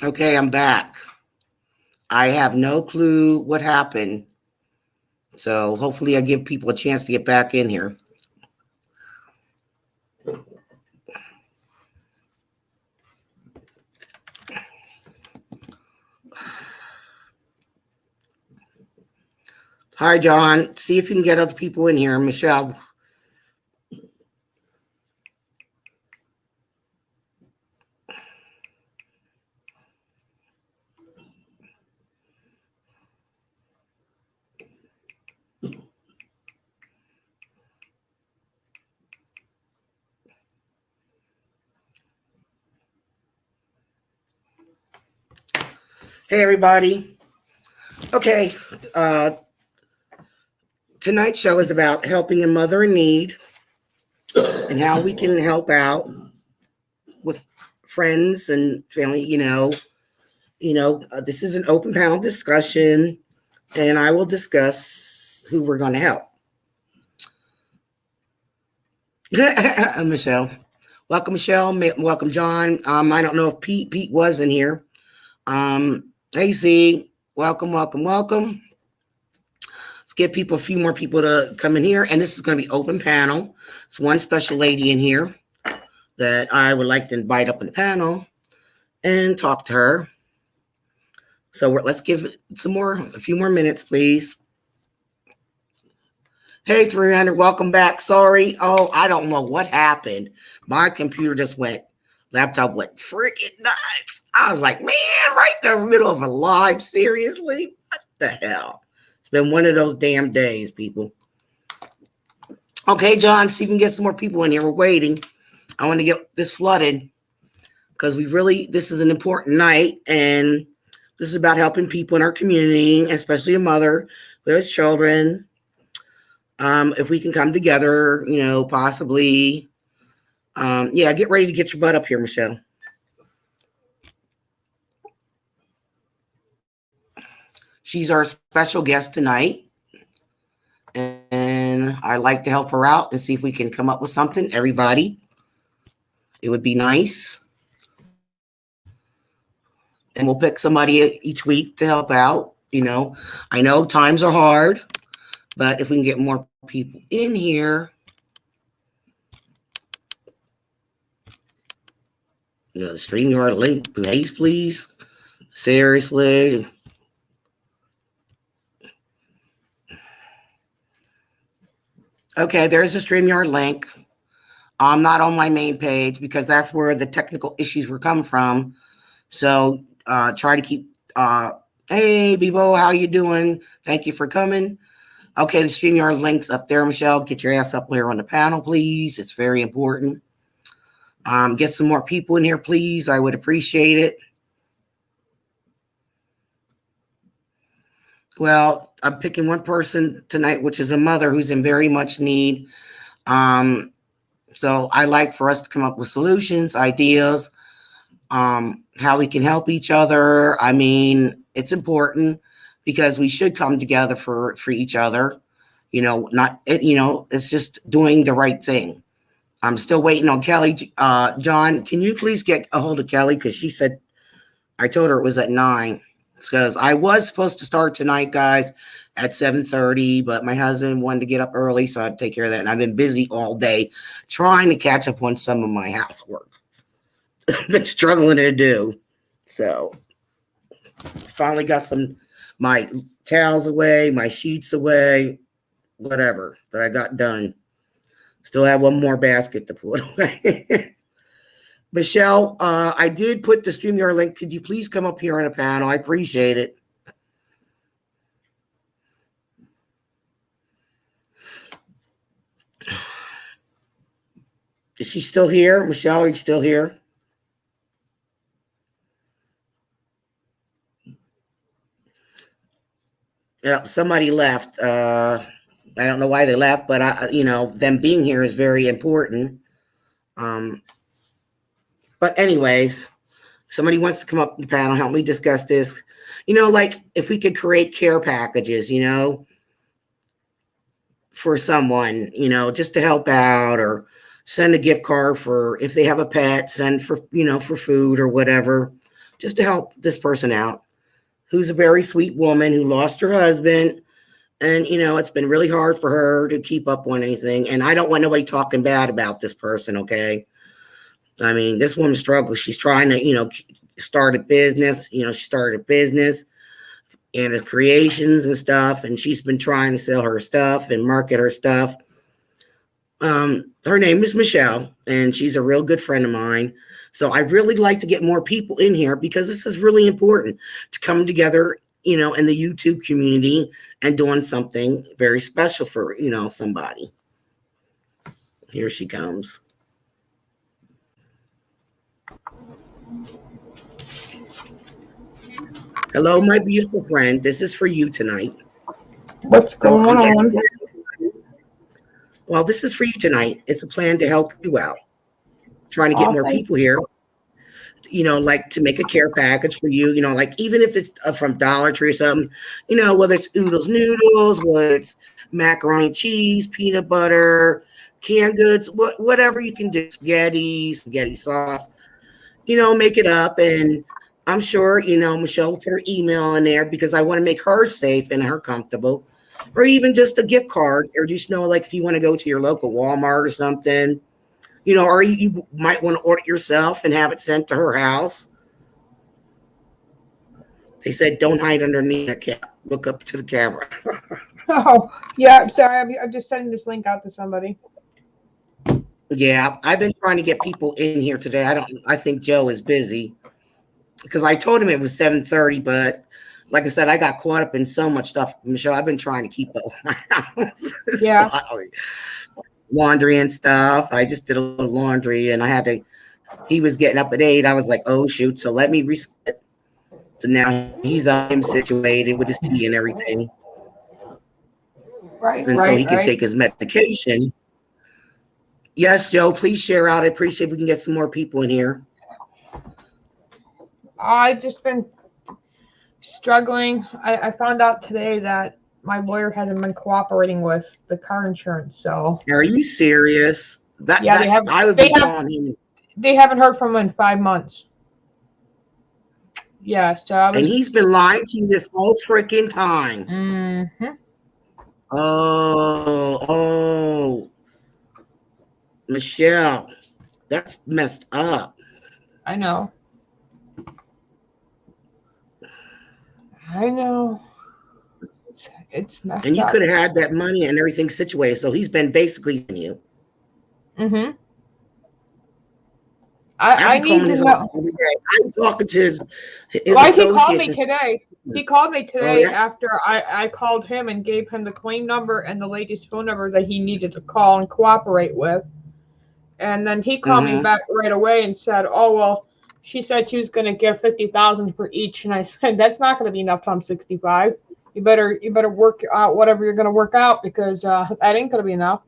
Okay, I'm back. I have no clue what happened. So hopefully I give people a chance to get back in here. Hi, John. See if you can get other people in here. Michelle. Hey, everybody. Okay. Tonight's show is about helping a mother in need and how we can help out with friends and family. This is an open panel discussion, and I will discuss who we're going to help. Michelle. Welcome, Michelle. Welcome, John. I don't know if Pete was in here. Hey, Z. Welcome. Let's give people a few more people to come in here. And this is going to be open panel. It's one special lady in here that I would like to invite up in the panel and talk to her. So let's give a few more minutes, please. Hey, 300, welcome back. Sorry. Oh, I don't know what happened. My computer just laptop went freaking nuts. I was like, man, right in the middle of a live, seriously? What the hell? It's been one of those damn days, people. Okay, John, see if you can get some more people in here. We're waiting. I want to get this flooded because this is an important night, and this is about helping people in our community, especially a mother who has children. If we can come together, possibly. Get ready to get your butt up here, Michelle. She's our special guest tonight, and I'd like to help her out and see if we can come up with something. Everybody, it would be nice. And we'll pick somebody each week to help out. I know times are hard, but if we can get more people in here, the StreamYard link, please. Seriously. Okay, there's a StreamYard link. I'm not on my main page because that's where the technical issues were coming from. So try to keep, hey, Bebo, how you doing? Thank you for coming. Okay, the StreamYard link's up there, Michelle. Get your ass up here on the panel, please. It's very important. Get some more people in here, please. I would appreciate it. Well, I'm picking one person tonight, which is a mother who's in very much need. So I like for us to come up with solutions, ideas, how we can help each other. I mean, it's important because we should come together for each other. It's just doing the right thing. I'm still waiting on Kelly. John, can you please get a hold of Kelly? Because she said, I told her it was at 9. Because I was supposed to start tonight, guys, at 7:30, but my husband wanted to get up early, so I had to take care of that. And I've been busy all day trying to catch up on some of my housework. Been struggling to do. So finally got my towels away, my sheets away, whatever that I got done. Still have one more basket to put away. Michelle, I did put the StreamYard link. Could you please come up here on a panel? I appreciate it. Is she still here? Michelle, are you still here? Yeah, somebody left. I don't know why they left, but them being here is very important. But anyways, somebody wants to come up to the panel, help me discuss this. Like if we could create care packages, for someone, just to help out, or send a gift card for if they have a pet, send for, for food or whatever, just to help this person out, who's a very sweet woman who lost her husband. And, it's been really hard for her to keep up on anything. And I don't want nobody talking bad about this person, okay? I mean, this woman struggles. She's trying to, start a business. She started a business and it's creations and stuff. And she's been trying to sell her stuff and market her stuff. Her name is Michelle, and she's a real good friend of mine. So I really like to get more people in here because this is really important to come together, in the YouTube community and doing something very special for, somebody. Here she comes. Hello, my beautiful friend. This is for you tonight. What's going on? Well, this is for you tonight. It's a plan to help you out. Trying to get more people here. Like to make a care package for you, like even if it's from Dollar Tree or something, whether it's Oodles Noodles, whether it's macaroni and cheese, peanut butter, canned goods, whatever you can do, spaghetti sauce, make it up. And I'm sure, Michelle will put her email in there because I want to make her safe and her comfortable, or even just a gift card, or just like if you want to go to your local Walmart or something. Or you might want to order it yourself and have it sent to her house. They said, don't hide underneath a cap. Look up to the camera. Oh, yeah. I'm sorry. I'm just sending this link out to somebody. Yeah, I've been trying to get people in here today. I think Joe is busy because I told him it was 7:30, but like I said, I got caught up in so much stuff. Michelle, I've been trying to keep up with my house. Yeah. Laundry and stuff. I just did a little laundry and he was getting up at 8. I was like, oh shoot. So let me reset. So now he's situated with his tea and everything. Right. And so he can take his medication. Yes, Joe, please share out. I appreciate we can get some more people in here. I've just been struggling. I found out today that my lawyer hasn't been cooperating with the car insurance. So are you serious? They haven't heard from him in 5 months. Yeah, so and he's been lying to you this whole freaking time. Mm-hmm. Oh, Michelle, that's messed up. I know. It's messed up. And you could have had that money and everything situated. So he's been basically in you. Mm-hmm. I need to know. I'm talking to his Why he called me today. He called me today yeah? After I called him and gave him the claim number and the latest phone number that he needed to call and cooperate with. And then he called me back right away and said, oh, well, she said she was going to give $50,000 for each. And I said, that's not going to be enough till I'm 65. You better work out whatever you're going to work out because that ain't going to be enough.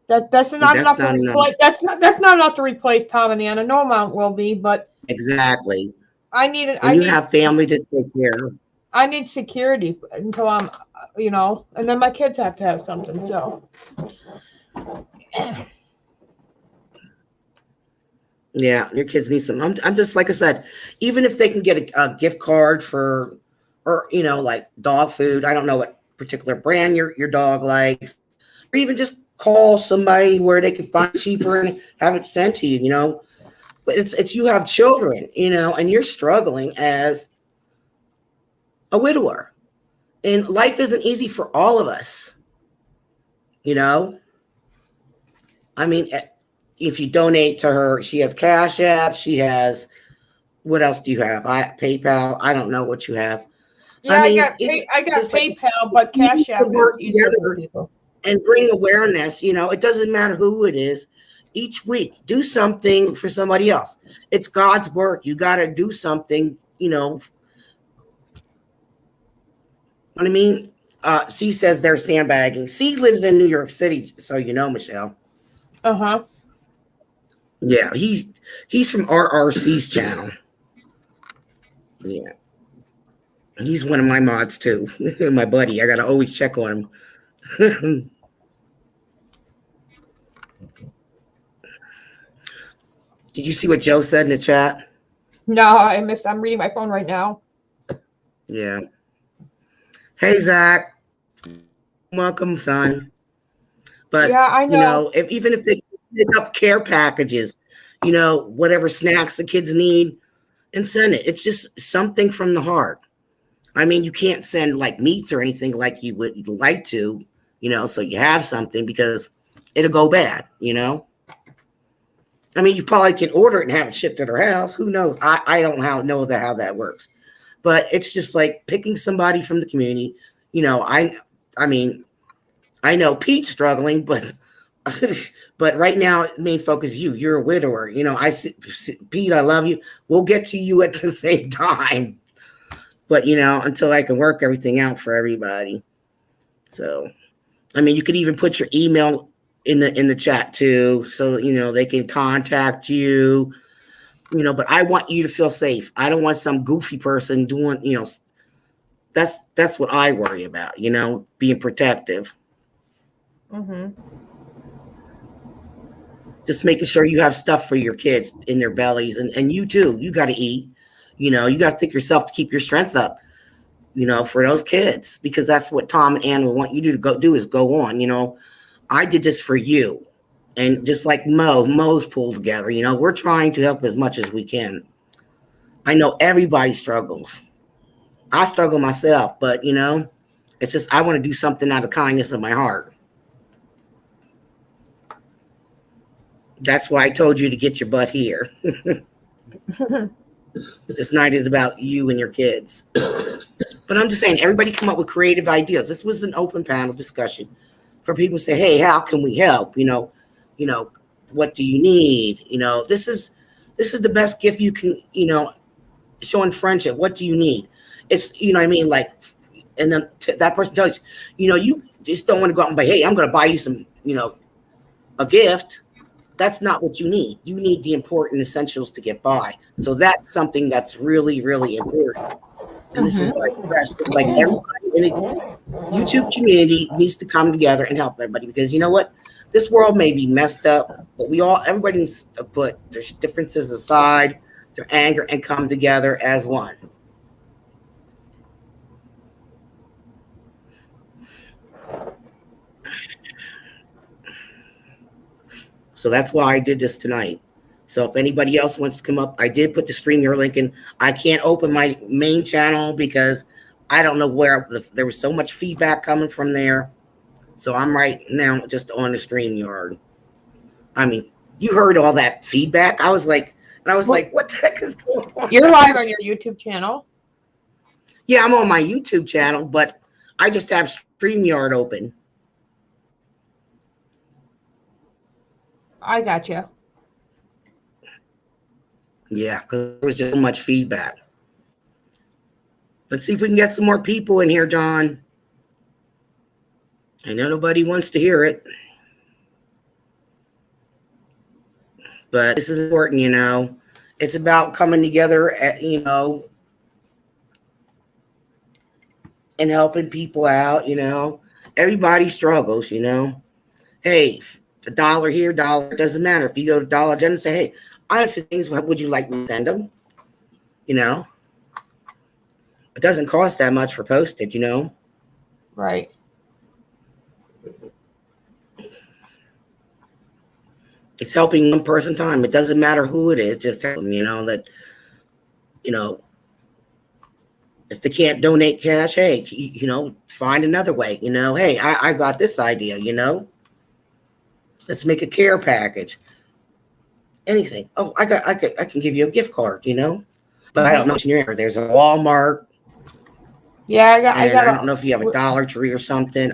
That's not enough to replace. That's not enough to replace Tom and Anna. No amount will be, but exactly. I need have family to take care of. I need security until I'm, and then my kids have to have something. So. Yeah, your kids need some. I'm just like I said, even if they can get a gift card for, or like dog food. I don't know what particular brand your dog likes, or even just call somebody where they can find cheaper and have it sent to you. But it's you have children, and you're struggling as a widower, and life isn't easy for all of us. I mean, if you donate to her, she has Cash App. She has, what else do you have? PayPal. I don't know what you have. Yeah, I got PayPal, but Cash App is easier for people. And bring awareness. It doesn't matter who it is. Each week, do something for somebody else. It's God's work. You got to do something. What I mean? C says they're sandbagging. C lives in New York City, so Michelle. Uh-huh. Yeah, he's from RRC's channel. Yeah. He's one of my mods too. My buddy. I gotta always check on him. Did you see what Joe said in the chat? No, I'm reading my phone right now. Yeah. Hey, Zach. Welcome, son. But, Yeah, I know. even if they pick up care packages, whatever snacks the kids need, and send it. It's just something from the heart. I mean, you can't send like meats or anything like you would like to, so you have something because it'll go bad, I mean, you probably can order it and have it shipped to their house. Who knows? I don't know how that works. But it's just like picking somebody from the community. I mean, I know Pete's struggling, but but right now, main focus is you. You're a widower. Pete, I love you. We'll get to you at the same time. But until I can work everything out for everybody. So, I mean, you could even put your email in the chat too, so they can contact you. But I want you to feel safe. I don't want some goofy person doing. That's what I worry about. Being protective. Mm-hmm. Just making sure you have stuff for your kids in their bellies, and you too. You got to eat. You got to think yourself to keep your strength up. For those kids, because that's what Tom and Ann will want you to go on. I did this for you, and just like Mo's pulled together. We're trying to help as much as we can. I know everybody struggles. I struggle myself, but it's just I want to do something out of kindness of my heart. That's why I told you to get your butt here. This night is about you and your kids. But I'm just saying, everybody come up with creative ideas. This was an open panel discussion for people to say, hey, how can we help? What do you need? This is the best gift you can, showing friendship. What do you need? It's, I mean? Like, and then that person tells you, you just don't want to go out and buy, hey, I'm going to buy you some, a gift. That's not what you need. You need the important essentials to get by. So that's something that's really, really important. And this is like everybody in the YouTube community needs to come together and help everybody, because you know what? This world may be messed up, but everybody needs to put their differences aside, their anger, and come together as one. So that's why I did this tonight. So if anybody else wants to come up, I did put the StreamYard link in. I can't open my main channel because I don't know where there was so much feedback coming from there. So I'm right now just on the StreamYard. I mean, you heard all that feedback. I was like, what the heck is going on? You're live on your YouTube channel. Yeah, I'm on my YouTube channel, but I just have StreamYard open. I got you. Yeah, because there was just so much feedback. Let's see if we can get some more people in here, John. I know nobody wants to hear it. But this is important, It's about coming together, and helping people out, Everybody struggles, Hey, a dollar here, dollar, doesn't matter. If you go to Dollar General and say, hey, I have things, what would you like me to send them? It doesn't cost that much for postage, Right. It's helping one person time. It doesn't matter who it is, just tell them, that, if they can't donate cash, hey, find another way, hey, I got this idea, let's make a care package. Anything. Oh, I can give you a gift card, but I don't know what's in your area. There's a Walmart. Yeah, I don't know if you have a Dollar Tree or something.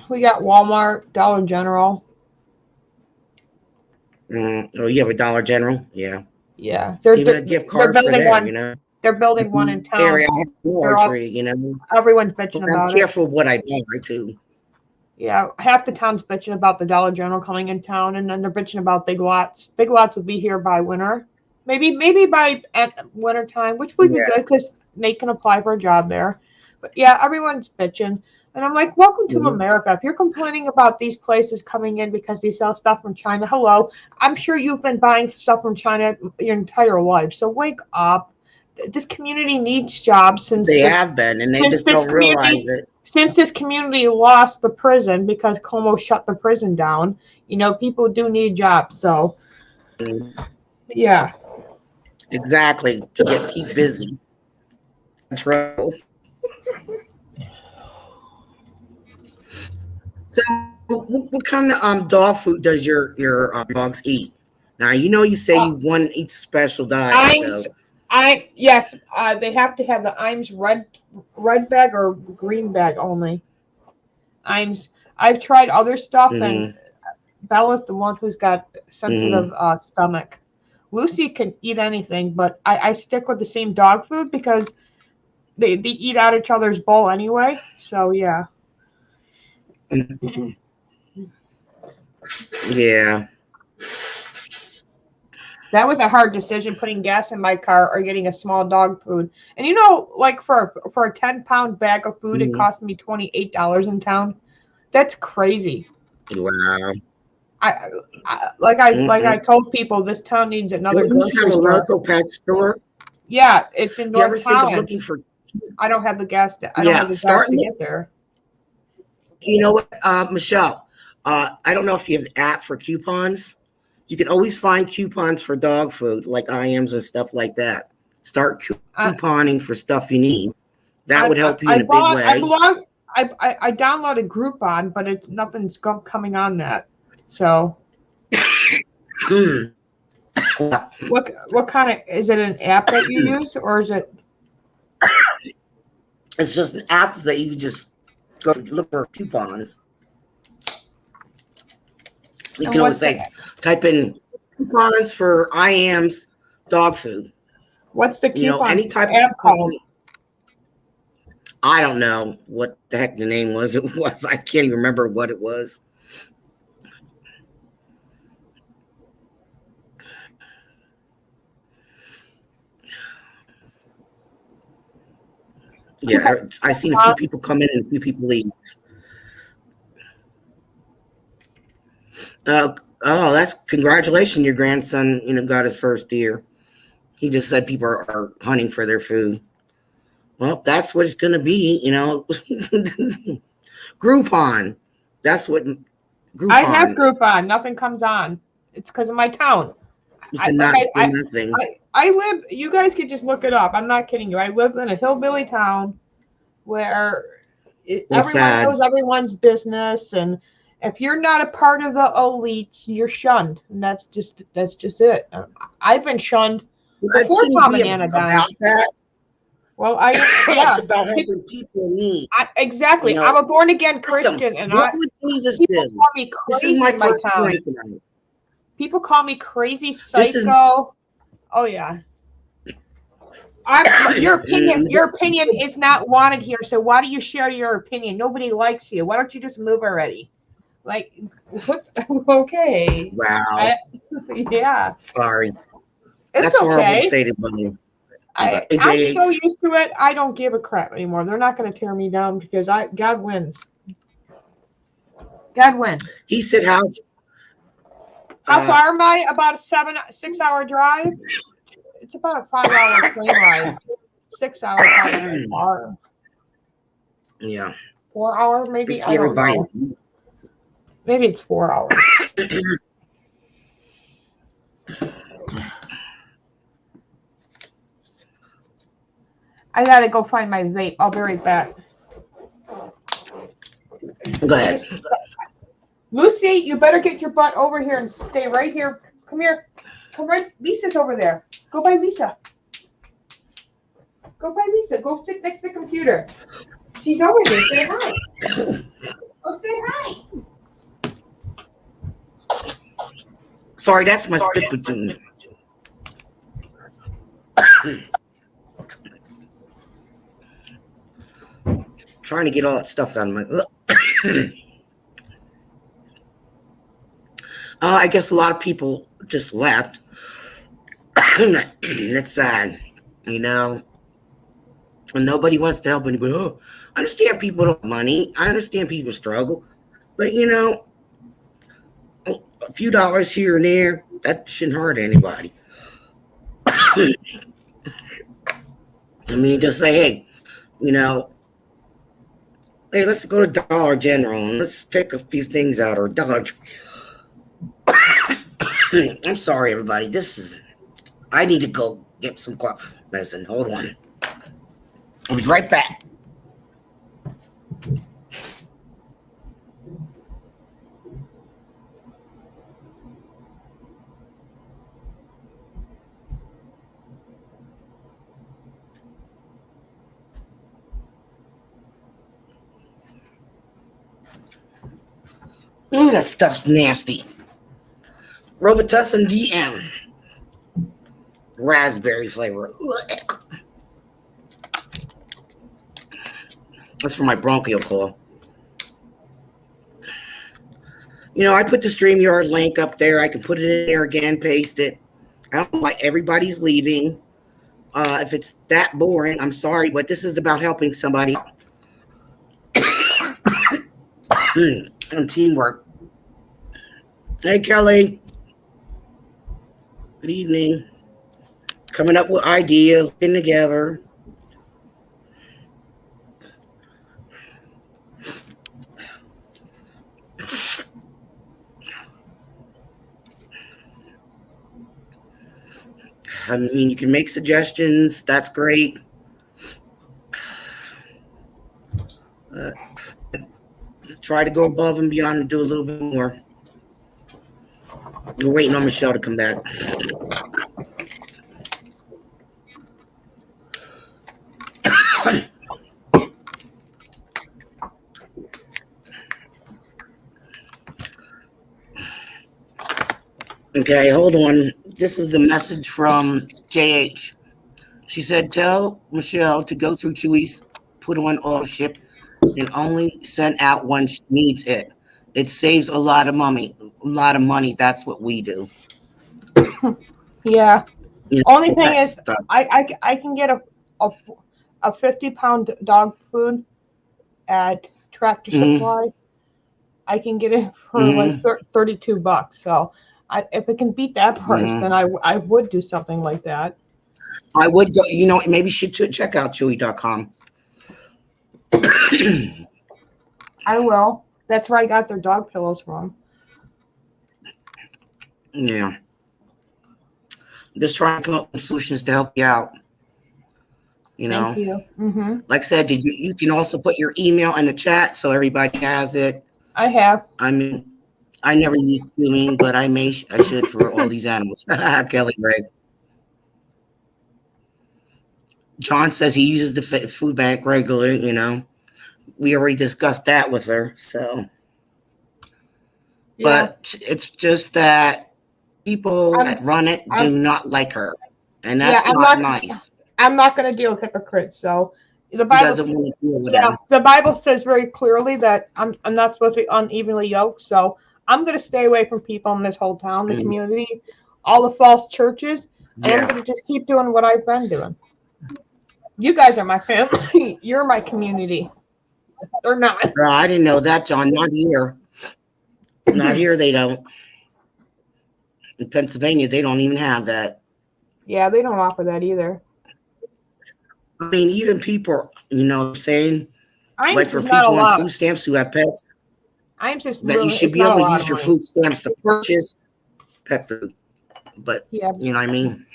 We got Walmart, Dollar General. Oh, you have a Dollar General? Yeah. Yeah. Even a gift card for there, one. They're building one in town. Area, I have a Dollar Tree, Everyone's bitching about it. I'm careful what I buy too. Yeah, half the town's bitching about the Dollar General coming in town, and then they're bitching about Big Lots. Big Lots will be here by winter, maybe by winter time, which would be good because Nate can apply for a job there. But yeah, everyone's bitching. And I'm like, welcome to Mhm. America. If you're complaining about these places coming in because they sell stuff from China, hello. I'm sure you've been buying stuff from China your entire life. So wake up. This community needs jobs They have been, and they just don't realize it. since this community lost the prison because Como shut the prison down. People do need jobs. So Mhm. yeah. Exactly, to keep busy. Trouble. So, what kind of dog food does your dogs eat? Now, you say Uh, you want to eat special diet, Imes, so. yes, they have to have the Imes red bag or green bag only. I've tried other stuff, and Mhm, Bella's the one who's got sensitive mhm. stomach. Lucy can eat anything, but I stick with the same dog food because they eat out each other's bowl anyway. So yeah. Yeah. That was a hard decision, putting gas in my car or getting a small dog food. And like for a 10-pound bag of food, it Mhm. cost me $28 in town. That's crazy. Wow. I, like I Mm-mm. told people, this town needs Do another you have grocery a store. local pet store? Yeah, it's in You ever North think of looking Collins. for? I don't have the gas. I don't have Yeah, the gas start. to get there. You know what, Michelle? I don't know if you have the app for coupons. You can always find coupons for dog food, like IMs and stuff like that. Start I couponing for stuff you need. That would I, help you I in a big bought. I way. belong. I downloaded Groupon, but it's nothing's coming on that. So what kind of is it? An app that you use, or is it? It's just an app that you just go look for coupons. You And can always what's the say, type in coupons for IM's dog food. what's the coupon Any type of app called? coupon. I don't know what the heck the name was. It was. I can't even remember what it was. Yeah, I seen a few people come in and a few people leave. Uh, oh, that's congratulations! Your grandson, got his first deer. He just said people are hunting for their food. Well, that's what it's going to be. Groupon. That's what I have Groupon Groupon. Nothing comes on. It's because of my town. is. I To like not say nothing. I live. You guys could just look it up. I'm not kidding you. I live in a hillbilly town where Well, everyone sad. knows everyone's business, and if you're not a part of the elites, you're shunned, and that's just it. I've been shunned That before shouldn't Tom be and Anna died. about that. Well, It's yeah, about helping people in need. exactly. You I'm know, a born again Ask them, Christian, and what would Jesus people do? call me This is crazy my in my first town. point tonight. People call me crazy, This is psycho. Oh yeah. Your opinion is not wanted here. So why do you share your opinion? Nobody likes you. Why don't you just move already? Like, what? Okay. wow. I, yeah, Sorry. it's That's horrible to okay. say to me. I But I'm so AJH, used to it. I don't give a crap anymore. They're not going to tear me down because God wins. God wins. he said how How uh far am I? About a 6 hour drive. It's about a 5 hour plane ride. 6 hours probably too far. yeah. 4 hour I maybe. see I don't everybody. know. Maybe it's 4 hours. I gotta go find my vape. I'll be right back. Go ahead. Lucy, you better get your butt over here and stay right here. Come here. Come right. Lisa's over there. Go by Lisa. Go by Lisa. Go sit next to the computer. She's over here. Say hi. Go say hi. Sorry, that's my spit platoon. Trying to get all that stuff out of my. I guess a lot of people just left. That's sad. And nobody wants to help anybody. Oh, I understand people don't have money. I understand people struggle. But, a few dollars here and there, that shouldn't hurt anybody. I mean, just say, hey, you know, hey, let's go to Dollar General and let's pick a few things out, or Dollar Tree. I'm sorry, everybody. I need to go get some cough medicine. Hold on. I'll be right back. Ooh, that stuff's nasty. Robitussin DM. Raspberry flavor. That's for my bronchial coil. I put the StreamYard link up there. I can put it in there again, paste it. I don't know why everybody's leaving. If it's that boring, I'm sorry, but this is about helping somebody and teamwork. Hey, Kelly. Good evening. Coming up with ideas, getting together. I mean, you can make suggestions. That's great. Try to go above and beyond and do a little bit more. We're waiting on Michelle to come back. Okay, hold on. This is the message from JH. She said, tell Michelle to go through Chewy's, put on auto ship, and only send out when she needs it. It saves a lot of money. That's what we do. Yeah. Only thing is, I can get a 50-pound dog food at Tractor Supply. I can get it for like $32. So if it can beat that price, then I would do something like that. I would go, maybe you should check out Chewy.com. I will. That's where I got their dog pillows from. Yeah. I'm just trying to come up with solutions to help you out. Thank you. Mm-hmm. Like I said, you can also put your email in the chat so everybody has it. I have. I mean, I never use Qming, but I should for all these animals. Kelly, right? John says he uses the food bank regularly, We already discussed that with her, so. Yeah. But it's just that people that run it do not like her. And that's not nice. I'm not going to deal with hypocrites, so. The Bible says very clearly that I'm not supposed to be unevenly yoked, so I'm going to stay away from people in this whole town, the community, all the false churches, and I'm going to just keep doing what I've been doing. You guys are my family. You're my community. Or not. I didn't know that, John. Not here. Not here, they don't. In Pennsylvania, they don't even have that. Yeah, they don't offer that either. I mean, even people, saying, like for people on food stamps who have pets, you should be able to use your food stamps to purchase pet food. But, you know what I mean?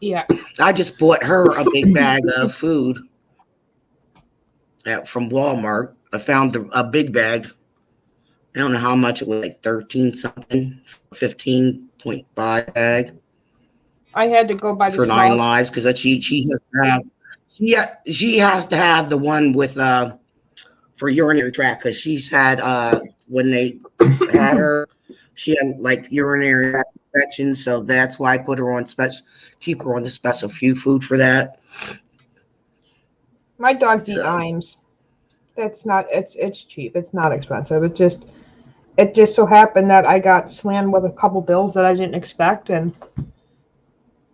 Yeah. I just bought her a big bag of food from Walmart. I found a big bag. I don't know how much it was, like 13 something, 15.5 bag. I had to go by the for 9 lives because she has to have the one with for urinary tract because she's had when they had her, she had like urinary tract infection, so that's why I put her on keep her on the special food for that. My dogs eat Iams. It's cheap. It's not expensive. It just so happened that I got slammed with a couple bills that I didn't expect, and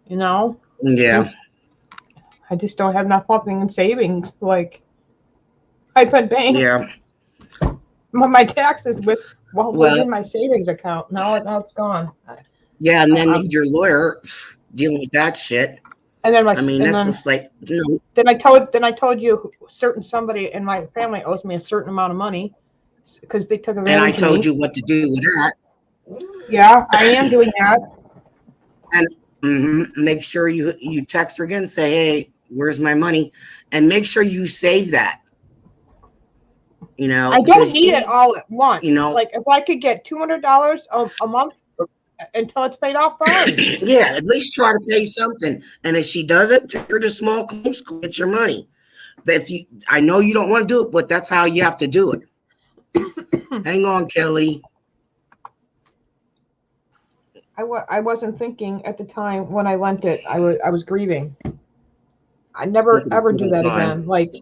yeah, I just don't have nothing in savings. Like I've been paying Yeah. my taxes with what was Well, in my savings account. Now it's gone. yeah, and then Um, your lawyer dealing with that shit. and then I mean, that's just like, no. then I told you certain somebody in my family owes me a certain amount of money because they took And I advantage of told me. you what to do with that. Yeah, I am doing that. And make sure you text her again and say, hey, where's my money? And make sure you save that. You know, I don't need it all at once. you know, Like if I could get $200 a month until it's paid off, fine. yeah, at least try to pay something. And if she doesn't, take her to small claims school, get your money. If you, I know you don't want to do it, but that's how you have to do it. Hang on, Kelly. I wasn't thinking at the time when I lent it. I was grieving. I never ever do that again. Like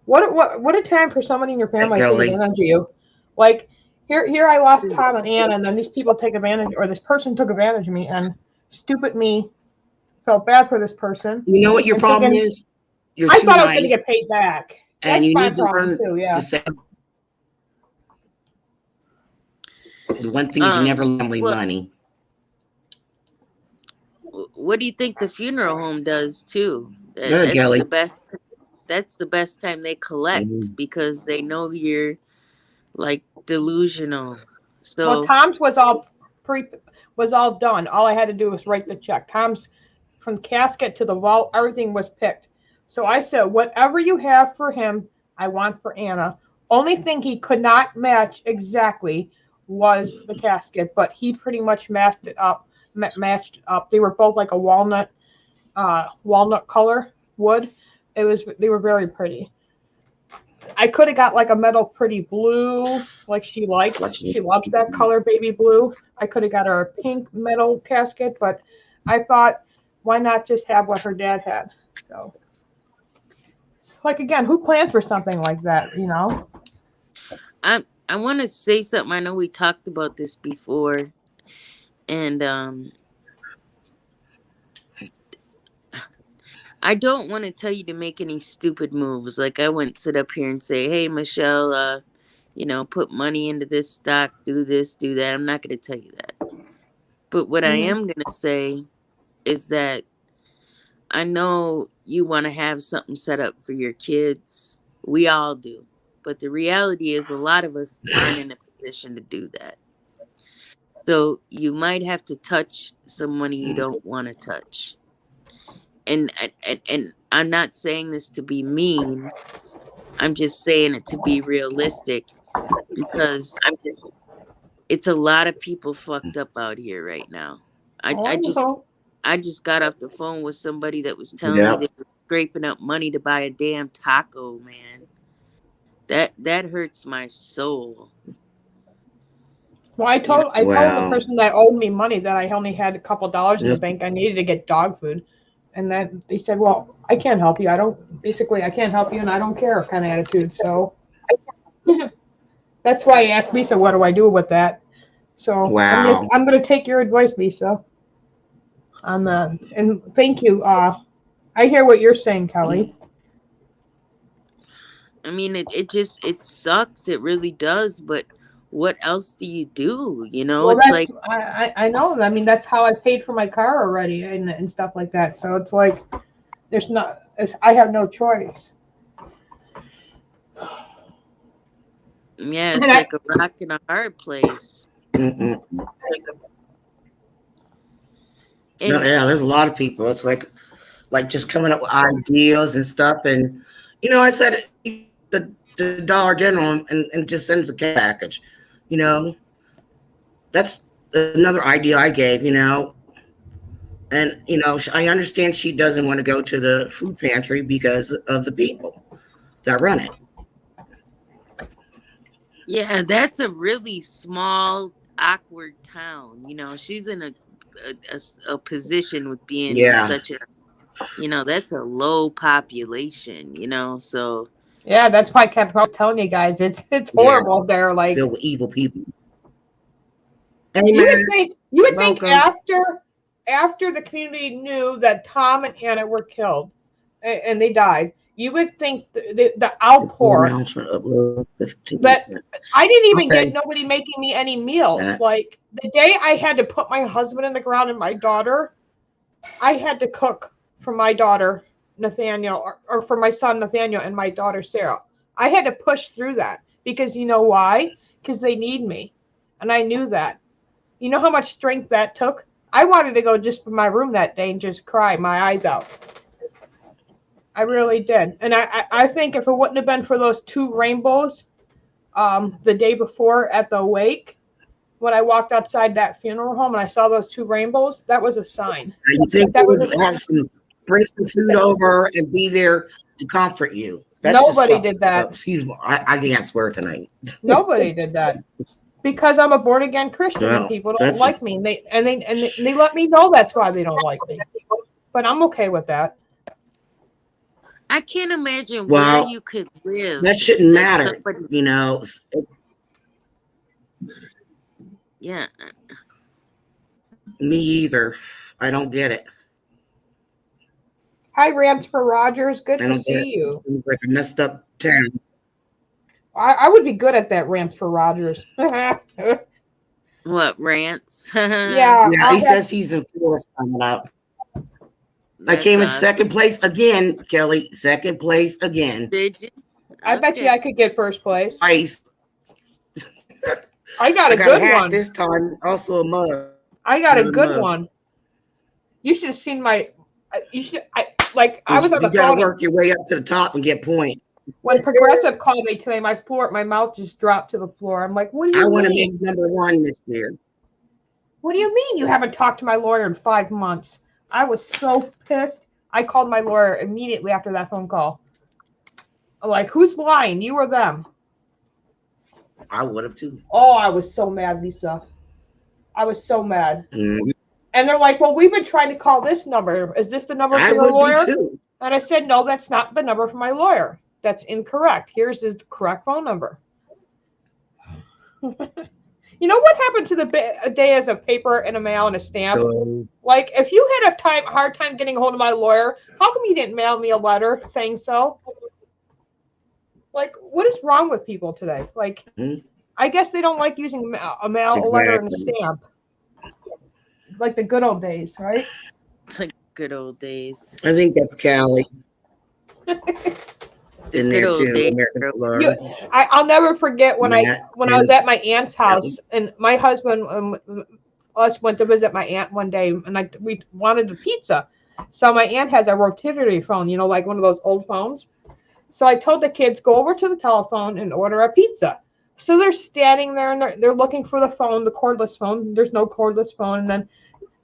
what a time for somebody in your family to take Kelly. advantage of you. Like here I lost Tom and Anna, and then these people take advantage, or this person took advantage of me, and stupid me felt bad for this person. You know what your I'm problem thinking, is? You're I too thought I was going to nice, get paid back. and That's you my need to problem learn too. Yeah. to say the one thing is you never lend me money. What do you think the funeral home does too? Good, Kelly. That's the best time they collect because they know you're like delusional. So Well, Tom's was all done. All I had to do was write the check. Tom's from casket to the vault, everything was picked. So I said, whatever you have for him, I want for Anna. Only thing he could not match exactly was the casket, but he pretty much matched it up. They were both like a walnut color wood. They were very pretty. I could have got like a metal pretty blue, like she likes. She loves that color, baby blue. I could have got her a pink metal casket, but I thought, why not just have what her dad had? So, like again, who plans for something like that? You know. I want to say something. I know we talked about this before, and I don't want to tell you to make any stupid moves. Like I wouldn't sit up here and say, "Hey, Michelle, put money into this stock, do this, do that." I'm not going to tell you that. But what I am going to say is that I know you want to have something set up for your kids. We all do. But the reality is a lot of us aren't in a position to do that. So you might have to touch some money you don't want to touch. And I'm not saying this to be mean. I'm just saying it to be realistic because it's a lot of people fucked up out here right now. I just got off the phone with somebody that was telling me they were scraping up money to buy a damn taco, man. That hurts my soul. Well, I told the person that owed me money that I only had a couple dollars in the bank. I needed to get dog food. And then they said, well, I can't help you. I can't help you and I don't care kind of attitude. So that's why I asked Lisa, what do I do with that? So I'm going to take your advice, Lisa. And thank you. I hear what you're saying, Kelly. I mean, it sucks. It really does. But what else do you do? You know, well, it's like I know. I mean, that's how I paid for my car already and stuff like that. So it's like I have no choice. Yeah, it's like a rock and a hard place. Yeah, there's a lot of people. It's like just coming up with ideas and stuff. And I said the Dollar General and just sends a care package. That's another idea I gave. And I understand she doesn't want to go to the food pantry because of the people that run it. Yeah, that's a really small, awkward town. She's in a position with being in such a, that's a low population. So. Yeah, that's why I kept telling you guys it's horrible there. Like filled with evil people. You would think after the community knew that Tom and Anna were killed, and they died. You would think the outpour Announcement upload 15 that minutes. I didn't even Okay. get nobody making me any meals. Yeah. Like the day I had to put my husband in the ground and my daughter, I had to cook for my daughter Nathaniel or for my son Nathaniel and my daughter Sarah. I had to push through that because you know why? Because they need me, and I knew that. You know how much strength that took? I wanted to go just in my room that day and just cry my eyes out. I really did. And I think if it wouldn't have been for those 2 rainbows the day before at the wake, when I walked outside that funeral home and I saw those 2 rainbows, that was a sign. You think That they was would a- have bring some food over and be there to comfort you? Just Nobody fuck- did that. excuse me, I can't swear tonight. Nobody did that. Because I'm a born again Christian Well, and people don't that's like just- me. And they let me know that's why they don't like me. But I'm okay with that. I can't imagine Well, where you could live. That shouldn't that matter. somebody- You know, yeah. me either. I don't get it. Hi, Ramsper Rogers. Good I to don't get it. see you. It seems like a messed up town. I would be good at that, Ramsper Rogers. Yeah. What rants? Yeah, I'll he have- says he's in fourth coming up. I That's came in awesome. second place again, Kelly. Second place again. Did you? I bet you Okay. I could get first place. Twice. I got I a got good a hat one. this time. Also a mug. I got a good good mug. one. You should have seen my. You should. I was on You the gotta phone work your way up to the top and get points. when Progressive called me today. My mouth just dropped to the floor. I'm like, what do I you want to mean? make number 1 this year. What do you mean you haven't talked to my lawyer in 5 months? I was so pissed. I called my lawyer immediately after that phone call. I'm like, who's lying? You or them? I would have too. Oh, I was so mad, Lisa. I was so mad. Mhm. And they're like, well, we've been trying to call this number. Is this the number for I your lawyer? would be too. And I said, no, that's not the number for my lawyer. That's incorrect. Here's his correct phone number. You know what happened to a day as a paper and a mail and a stamp? So, Like, if you had a hard time getting a hold of my lawyer, how come you didn't mail me a letter saying so? Like, what is wrong with people today? Like, Mhm. I guess they don't like using a letter, and a Exactly. stamp. Like the good old days, right? It's like good old days. I think that's Cali The in good there old too. days. American girl. Florida. I'll never forget when Matt I was and- at my aunt's house and my husband us went to visit my aunt one day and we wanted a pizza. So my aunt has a rotivity phone, you know, like one of those old phones. So I told the kids, go over to the telephone and order a pizza. So they're standing there and they're looking for the phone, the cordless phone. There's no cordless phone. And then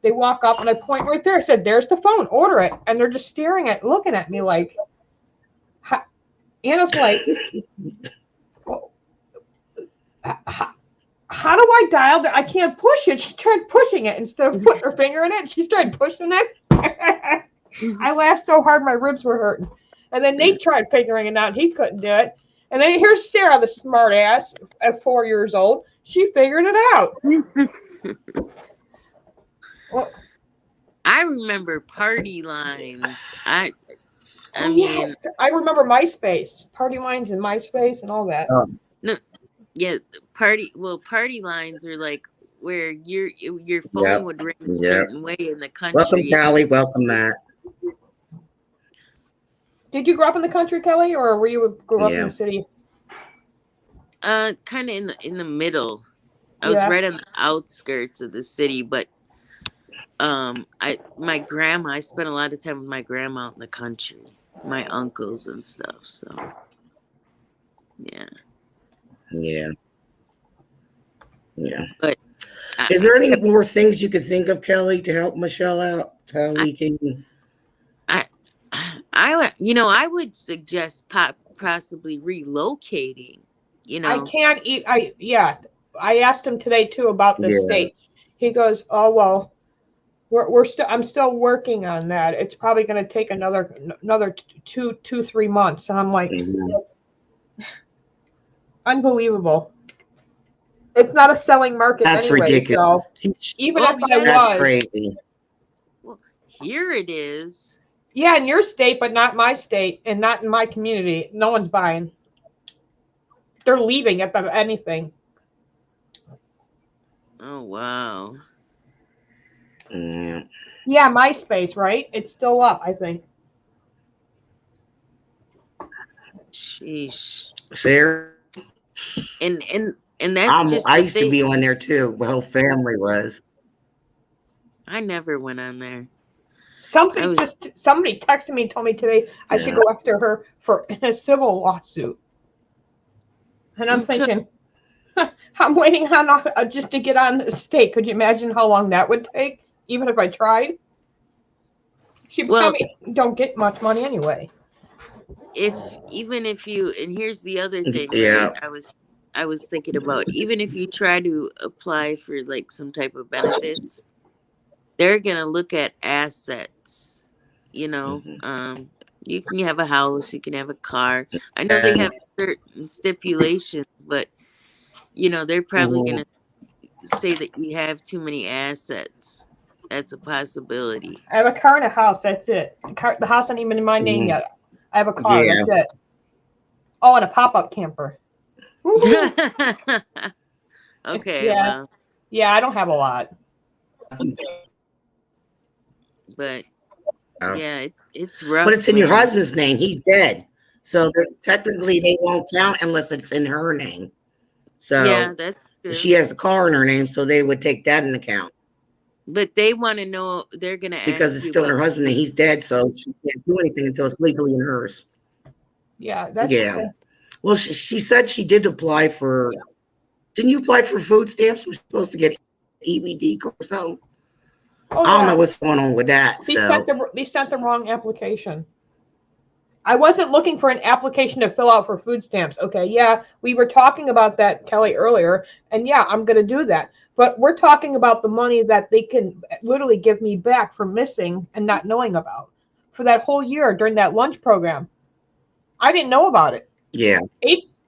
they walk up and I point right there. I said, there's the phone, order it. And they're just looking at me like, Anna's like, well, how do I dial that? I can't push it. She tried pushing it instead of putting her finger in it. She started pushing it. I laughed so hard my ribs were hurting. And then Nate tried figuring it out. He couldn't do it. And then here's Sarah, the smart ass at 4 years old. She figured it out. Well, I remember party lines. I oh, mean, yes. I remember MySpace, party lines and MySpace and all that. yeah, party lines are like where your phone Yep. would ring a Yep. certain way in the country. Welcome, Cali. Welcome, Matt. Did you grow up in the country, Kelly, or were you grew up in Yeah. the city? Kind of in the middle. I was Yeah. right on the outskirts of the city, but my grandma. I spent a lot of time with my grandma out in the country, my uncles and stuff. So, yeah. Yeah. Yeah. But Is there any more things you could think of, Kelly, to help Michelle out? How we can? I would suggest possibly relocating. You know, I can't eat. I asked him today too about the Yeah. state. He goes, "Oh well, I'm still working on that. It's probably going to take another 3 months." And I'm like, Mhm. unbelievable. It's not a selling market That's anyway. ridiculous. So even Oh, if yeah. I That's was, crazy. here it is. Yeah, in your state, but not my state and not in my community. No one's buying. They're leaving if anything. Oh wow. Yeah. Yeah, MySpace, right? It's still up, I think. Sheesh. Sarah, And that's just I the used to be thing. on there too. My whole family was. I never went on there. Somebody texted me and told me today I should Yeah. go after her for a civil lawsuit. And I'm You could- thinking, I'm waiting on just to get on the state. Could you imagine how long that would take, even if I tried? She Well, probably don't get much money anyway. even if you, and here's the other thing, Yeah. right? I was thinking about, even if you try to apply for like some type of benefits, they're gonna look at assets. You know, Mhm. you can have a house, you can have a car. I know they have certain stipulations, but you know they're probably Mhm. gonna say that you have too many assets. That's a possibility. I have a car and a house. That's it. The house ain't even in my name Mhm. yet. I have a car. Yeah. That's it. Oh, and a pop-up camper. Woo-hoo. Okay, Yeah. well, Yeah, I don't have a lot. but Oh. yeah, it's rough. But it's in your man. husband's name. He's dead. So technically they won't count unless it's in her name. So Yeah, that's true. she has the car in her name, so they would take that into account. But they want to know. They're gonna Because ask it's you still in her about. husband and he's dead, so she can't do anything until it's legally in hers. Yeah, that's Yeah. true. Well, she said she did apply for. Didn't you apply for food stamps? We're supposed to get EBD or something. Oh, I don't yeah. know what's going on with that. They So sent the wrong application. I wasn't looking for an application to fill out for food stamps. Okay, yeah, we were talking about that, Kelly, earlier, and yeah, I'm going to do that. But we're talking about the money that they can literally give me back for missing and not knowing about for that whole year during that lunch program. I didn't know about it. yeah,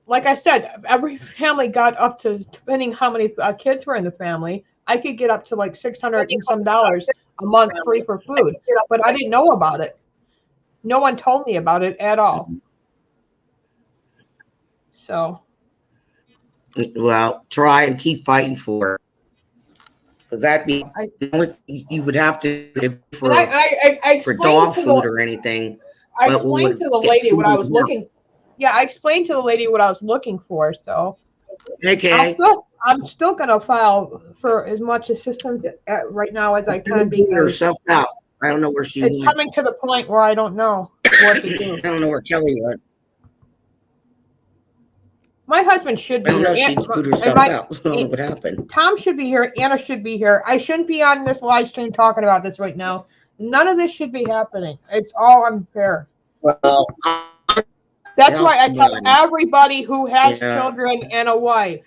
Like I said, every family got up to, depending how many kids were in the family, I could get up to like $600 and some a month free for food, but I didn't know about it. No one told me about it at all. So, well, try and keep fighting for it. Because that'd be the only thing you would have to do for I for dog explained food or anything. I but we explained would to the get lady what food I was now. looking. Yeah, I explained to the lady what I was looking for. So Okay. I'm still gonna file for as much assistance right now as I can Figure because herself out. I don't know where she it's went. coming to the point where I don't know what to do. I don't know where Kelly went. My husband should I be don't know. here. She put herself out. I don't know what happened. Tom should be here. Anna should be here. I shouldn't be on this live stream talking about this right now. None of this should be happening. It's all unfair. Well, That's why I tell everybody who has Yeah. children and a wife,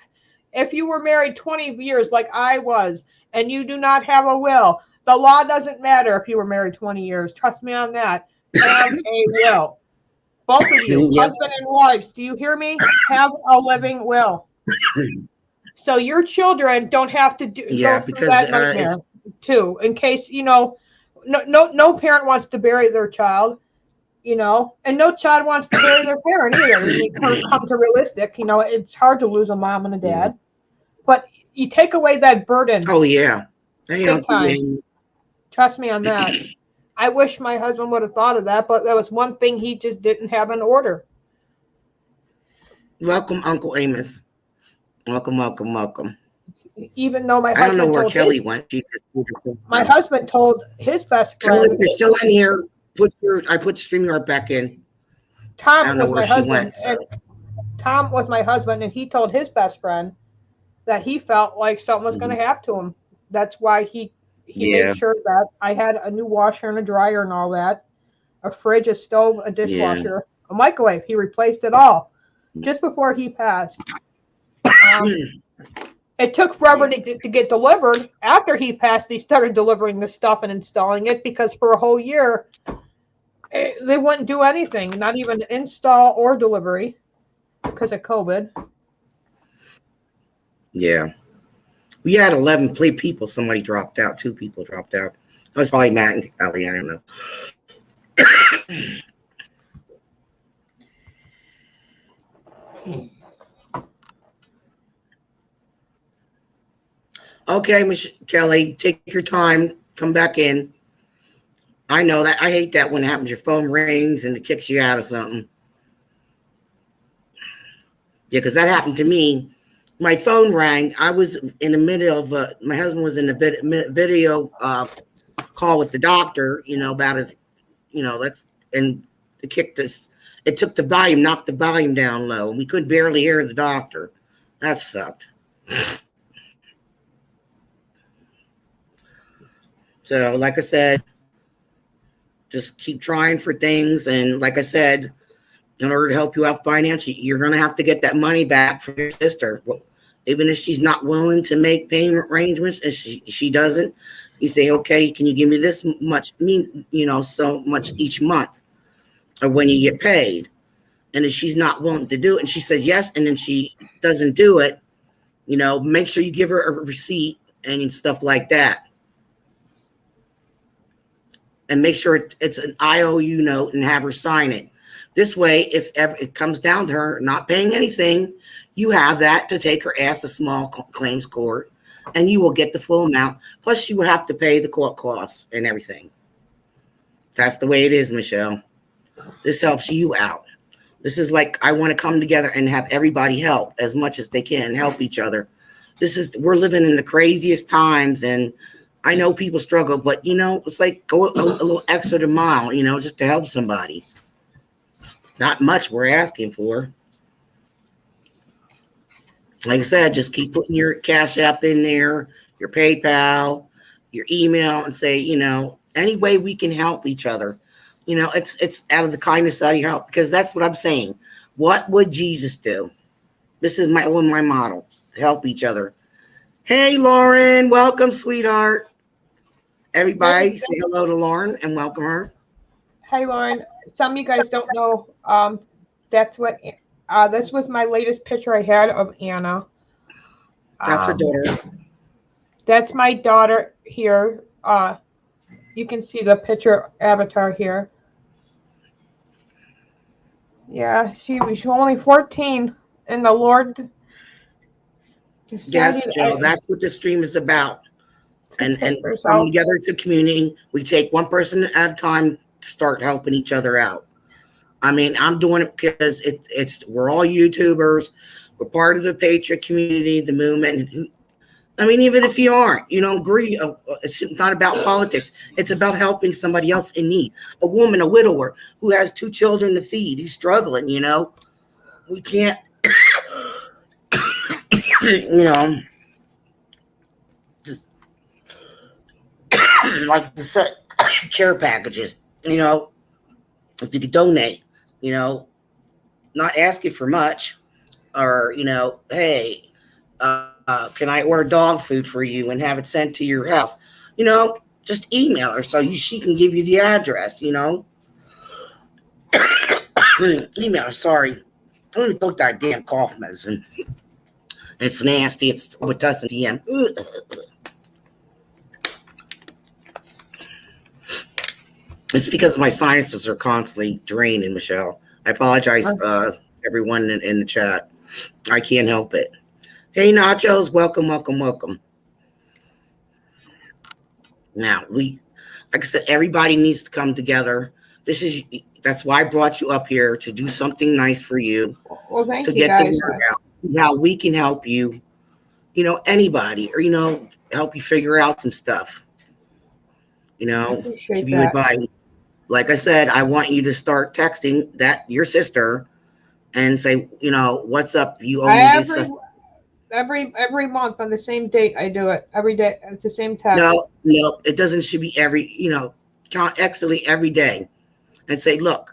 if you were married 20 years like I was and you do not have a will, the law doesn't matter if you were married 20 years. Trust me on that. Have a will. Both of you, Yep. husband and wives, do you hear me? Have a living will. So your children don't have to go through because that nightmare too. In case, no parent wants to bury their child, and no child wants to bury their parent either. When you come to realistic, it's hard to lose a mom and a dad. But you take away that burden. Oh yeah. Big time. Trust me on that. I wish my husband would have thought of that, but that was one thing he just didn't have in order. Welcome, Uncle Amos. Welcome. Even though my I don't know husband where told Kelly went. my husband told his best Kelly, friend. if you're still in here, I put StreamYard back in. Tom was my husband, went, so. and Tom was my husband, and he told his best friend that he felt like something was going to happen to him. That's why he made sure that I had a new washer and a dryer and all that, a fridge, a stove, a dishwasher, a microwave. He replaced it all just before he passed. It took forever to get delivered. After he passed, they started delivering the stuff and installing it because for a whole year, they wouldn't do anything, not even install or delivery because of COVID. Yeah. We had 11 people. Somebody dropped out. 2 people dropped out. That was probably Matt and Kelly. I don't know. Okay, Kelly, take your time. Come back in. I know that. I hate that when it happens. Your phone rings and it kicks you out of something. Yeah, because that happened to me. My phone rang. I was in the middle of my husband was in the video call with the doctor, about his, and it kicked us. It took the volume, knocked the volume down low, and we could barely hear the doctor. That sucked. So, like I said, just keep trying for things. And like I said, in order to help you out financially, you're going to have to get that money back from your sister. Even if she's not willing to make payment arrangements, and she doesn't, you say, okay, can you give me this much, so much each month, or when you get paid? And if she's not willing to do it, and she says yes, and then she doesn't do it, make sure you give her a receipt and stuff like that. And make sure it's an IOU note and have her sign it. This way, if ever it comes down to her not paying anything, you have that to take her ass to small claims court, and you will get the full amount. Plus, she would have to pay the court costs and everything. That's the way it is, Michelle. This helps you out. This is like, I want to come together and have everybody help as much as they can, help each other. We're living in the craziest times, and I know people struggle, but it's like go a little extra mile, just to help somebody. Not much we're asking for. Like I said, just keep putting your Cash App in there, your PayPal, your email, and say, any way we can help each other. It's out of the kindness out of your heart, because that's what I'm saying. What would Jesus do? This is my model. Help each other. Hey, Lauren, welcome, sweetheart. Everybody say hello to Lauren and welcome her. Hey, Lauren. Some of you guys don't know. That's what. This was my latest picture I had of Anna. That's her daughter. That's my daughter here. You can see the picture avatar here. Yeah, she was only 14, and the Lord decided. Yes, Joe, that's what this stream is about. And coming together as a community, we take one person at a time to start helping each other out. I mean, I'm doing it because we're all YouTubers. We're part of the Patriot community, the movement. I mean, even if you aren't, you don't agree. It's not about politics. It's about helping somebody else in need. A woman, a widower who has 2 children to feed, who's struggling, We can't, just like you said, care packages, if you could donate, not asking for much, or, hey, can I order dog food for you and have it sent to your house? Just email her so she can give you the address, Email her, sorry. I'm going to took that damn cough medicine. It's nasty. It's with us in DM. It's because my sinuses are constantly draining, Michelle. I apologize, everyone in the chat. I can't help it. Hey, Nachos, welcome, welcome, welcome. Now, like I said, everybody needs to come together. That's why I brought you up here, to do something nice for you. Well, thank to you, get guys. the word out. How we can help you, anybody, or, help you figure out some stuff. Give you advice. Like I said, I want you to start texting your sister and say, what's up? You owe me this. Every month on the same date, I do it every day. It's the same text. No, it doesn't. Should be count excellently every day, and say, look,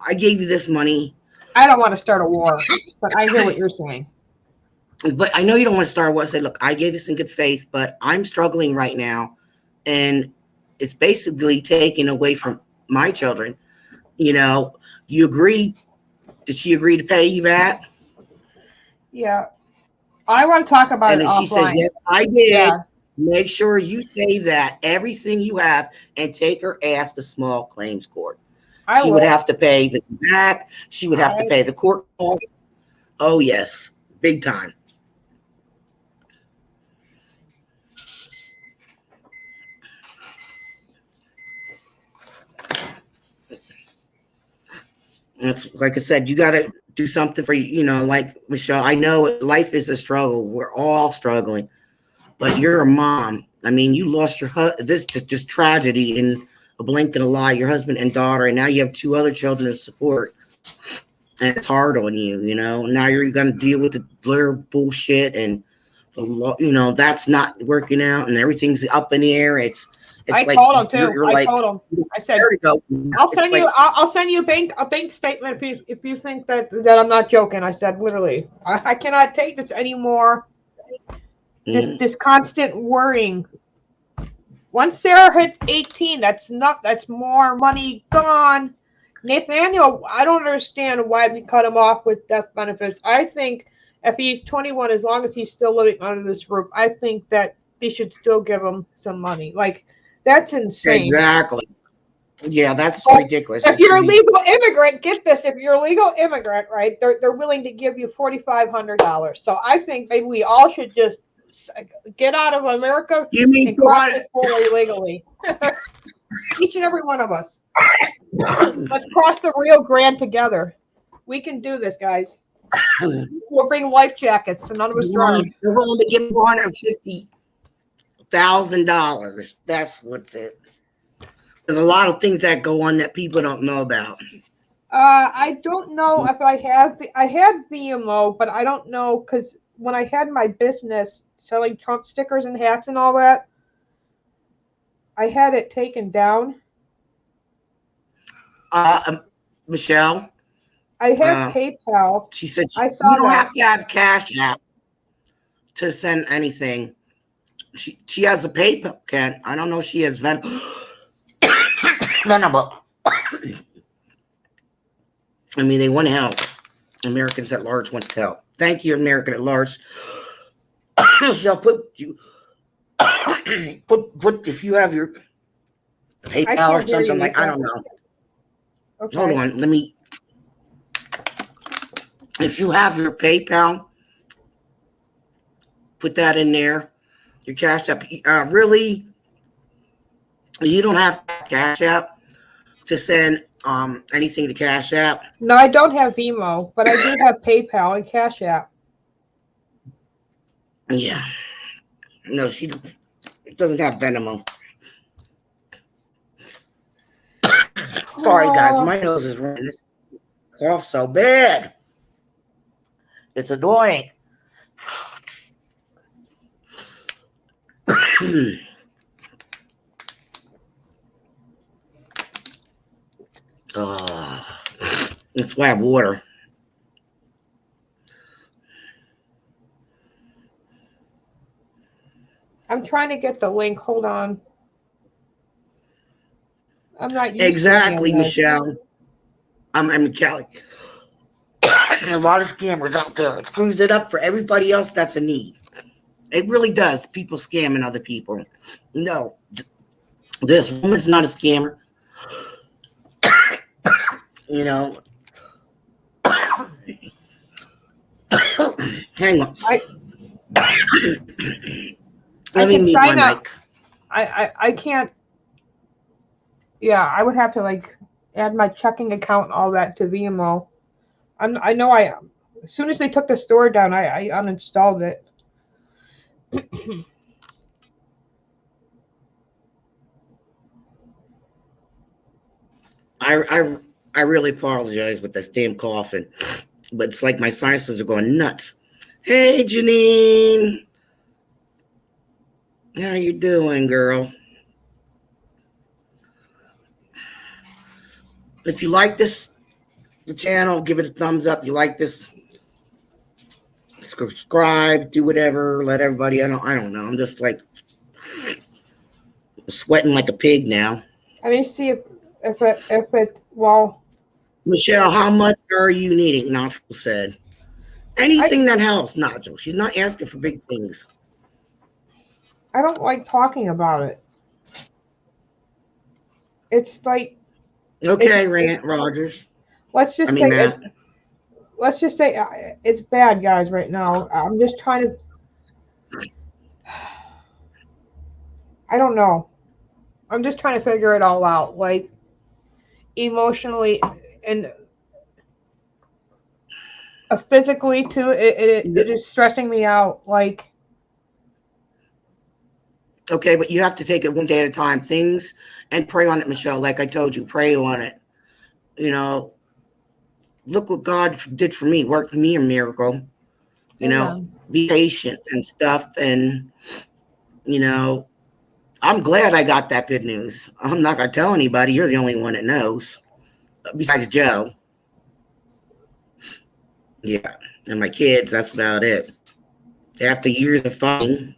I gave you this money. I don't want to start a war, but I hear what you're saying. But I know you don't want to start a war. Say, look, I gave this in good faith, but I'm struggling right now, and it's basically taken away from my children. You agree? Did she agree to pay you back? Yeah. I want to talk about it offline. And she says, yes, I did. Yeah. Make sure you save that, everything you have, and take her ass to small claims court. I She will. would have to pay the back. She would have to pay the court costs. Oh yes, big time. It's like I said, you got to do something for you know, like Michelle. I know life is a struggle. We're all struggling, but you're a mom. I mean, you lost your this just tragedy in a blink and a lie. Your husband and daughter, and now you have 2 other children to support, and it's hard on you. You know, now you're going to deal with the Blair bullshit, and so you know that's not working out, and everything's up in the air. It's I like told him too. you're I like, told him. I said, there to go. I'll It's send like, you. I'll send you a bank statement if you think that I'm not joking. I said literally, I cannot take this anymore. This constant worrying. Once Sarah hits 18, that's more money gone. Nathaniel, I don't understand why they cut him off with death benefits. I think if he's 21, as long as he's still living under this roof, I think that they should still give him some money. Like, that's insane. exactly. Yeah, that's Well, ridiculous. If you're a legal immigrant, get this. If you're a legal immigrant, right, they're willing to give you $4,500. So I think maybe we all should just get out of America You mean and cross this border illegally. Each and every one of us. Let's cross the Rio Grande together. We can do this, guys. We'll bring life jackets so none of us drown. They're willing to give $450,000. That's what's it. There's a lot of things that go on that people don't know about. I don't know if I had VMO, but I don't know because when I had my business selling Trump stickers and hats and all that, I had it taken down. Michelle, I have PayPal. she said I you saw don't that. have to have Cash App to send anything. She has a PayPal, Ken. I don't know if she has Venmo. I mean, they want to help. Americans at large wants to help. Thank you, American at large. Shall put you put if you have your PayPal or something like I don't know. Okay. Hold on, let me. If you have your PayPal, put that in there. Your Cash App. Really, you don't have Cash App to send anything to Cash App. No, I don't have Venmo, but I do have PayPal and Cash App. Yeah. No, she doesn't have Venmo. Sorry, guys. My nose is running. This cough so bad. It's annoying. That's why I have water. I'm trying to get the link. Hold on. I'm not used Exactly, to Michelle. I'm Kelly. A lot of scammers out there. It screws it up for everybody else that's in need. It really does. People scamming other people. No, this woman's not a scammer. You know. Hang on. Let me mute my mic. I can't. Yeah, I would have to like add my checking account and all that to VMO. I know as soon as they took the store down, I uninstalled it. I really apologize with this damn coughing, but it's like my sinuses are going nuts. Hey, Janine. How you doing, girl? If you like the channel, give it a thumbs up. You like this, subscribe, do whatever, let everybody, I don't know. I'm just like sweating like a pig now. Let me see if it well. Michelle, how much are you needing? Nigel said. Anything that helps, Nigel. She's not asking for big things. I don't like talking about it. It's like Okay, Rant Rogers. Let's I just mean, say it, Matt. let's just say it's bad, guys, right now. I'm just trying to. I don't know. I'm just trying to figure it all out, like emotionally and physically too. It is stressing me out. Like, Okay, but you have to take it one day at a time. Things and pray on it, Michelle. Like I told you, pray on it. You know, look what God did for me, worked me a miracle. You know, amen. be patient and stuff. And, you know, I'm glad I got that good news. I'm not going to tell anybody. You're the only one that knows, besides Joe. Yeah. And my kids, that's about it. After years of fighting,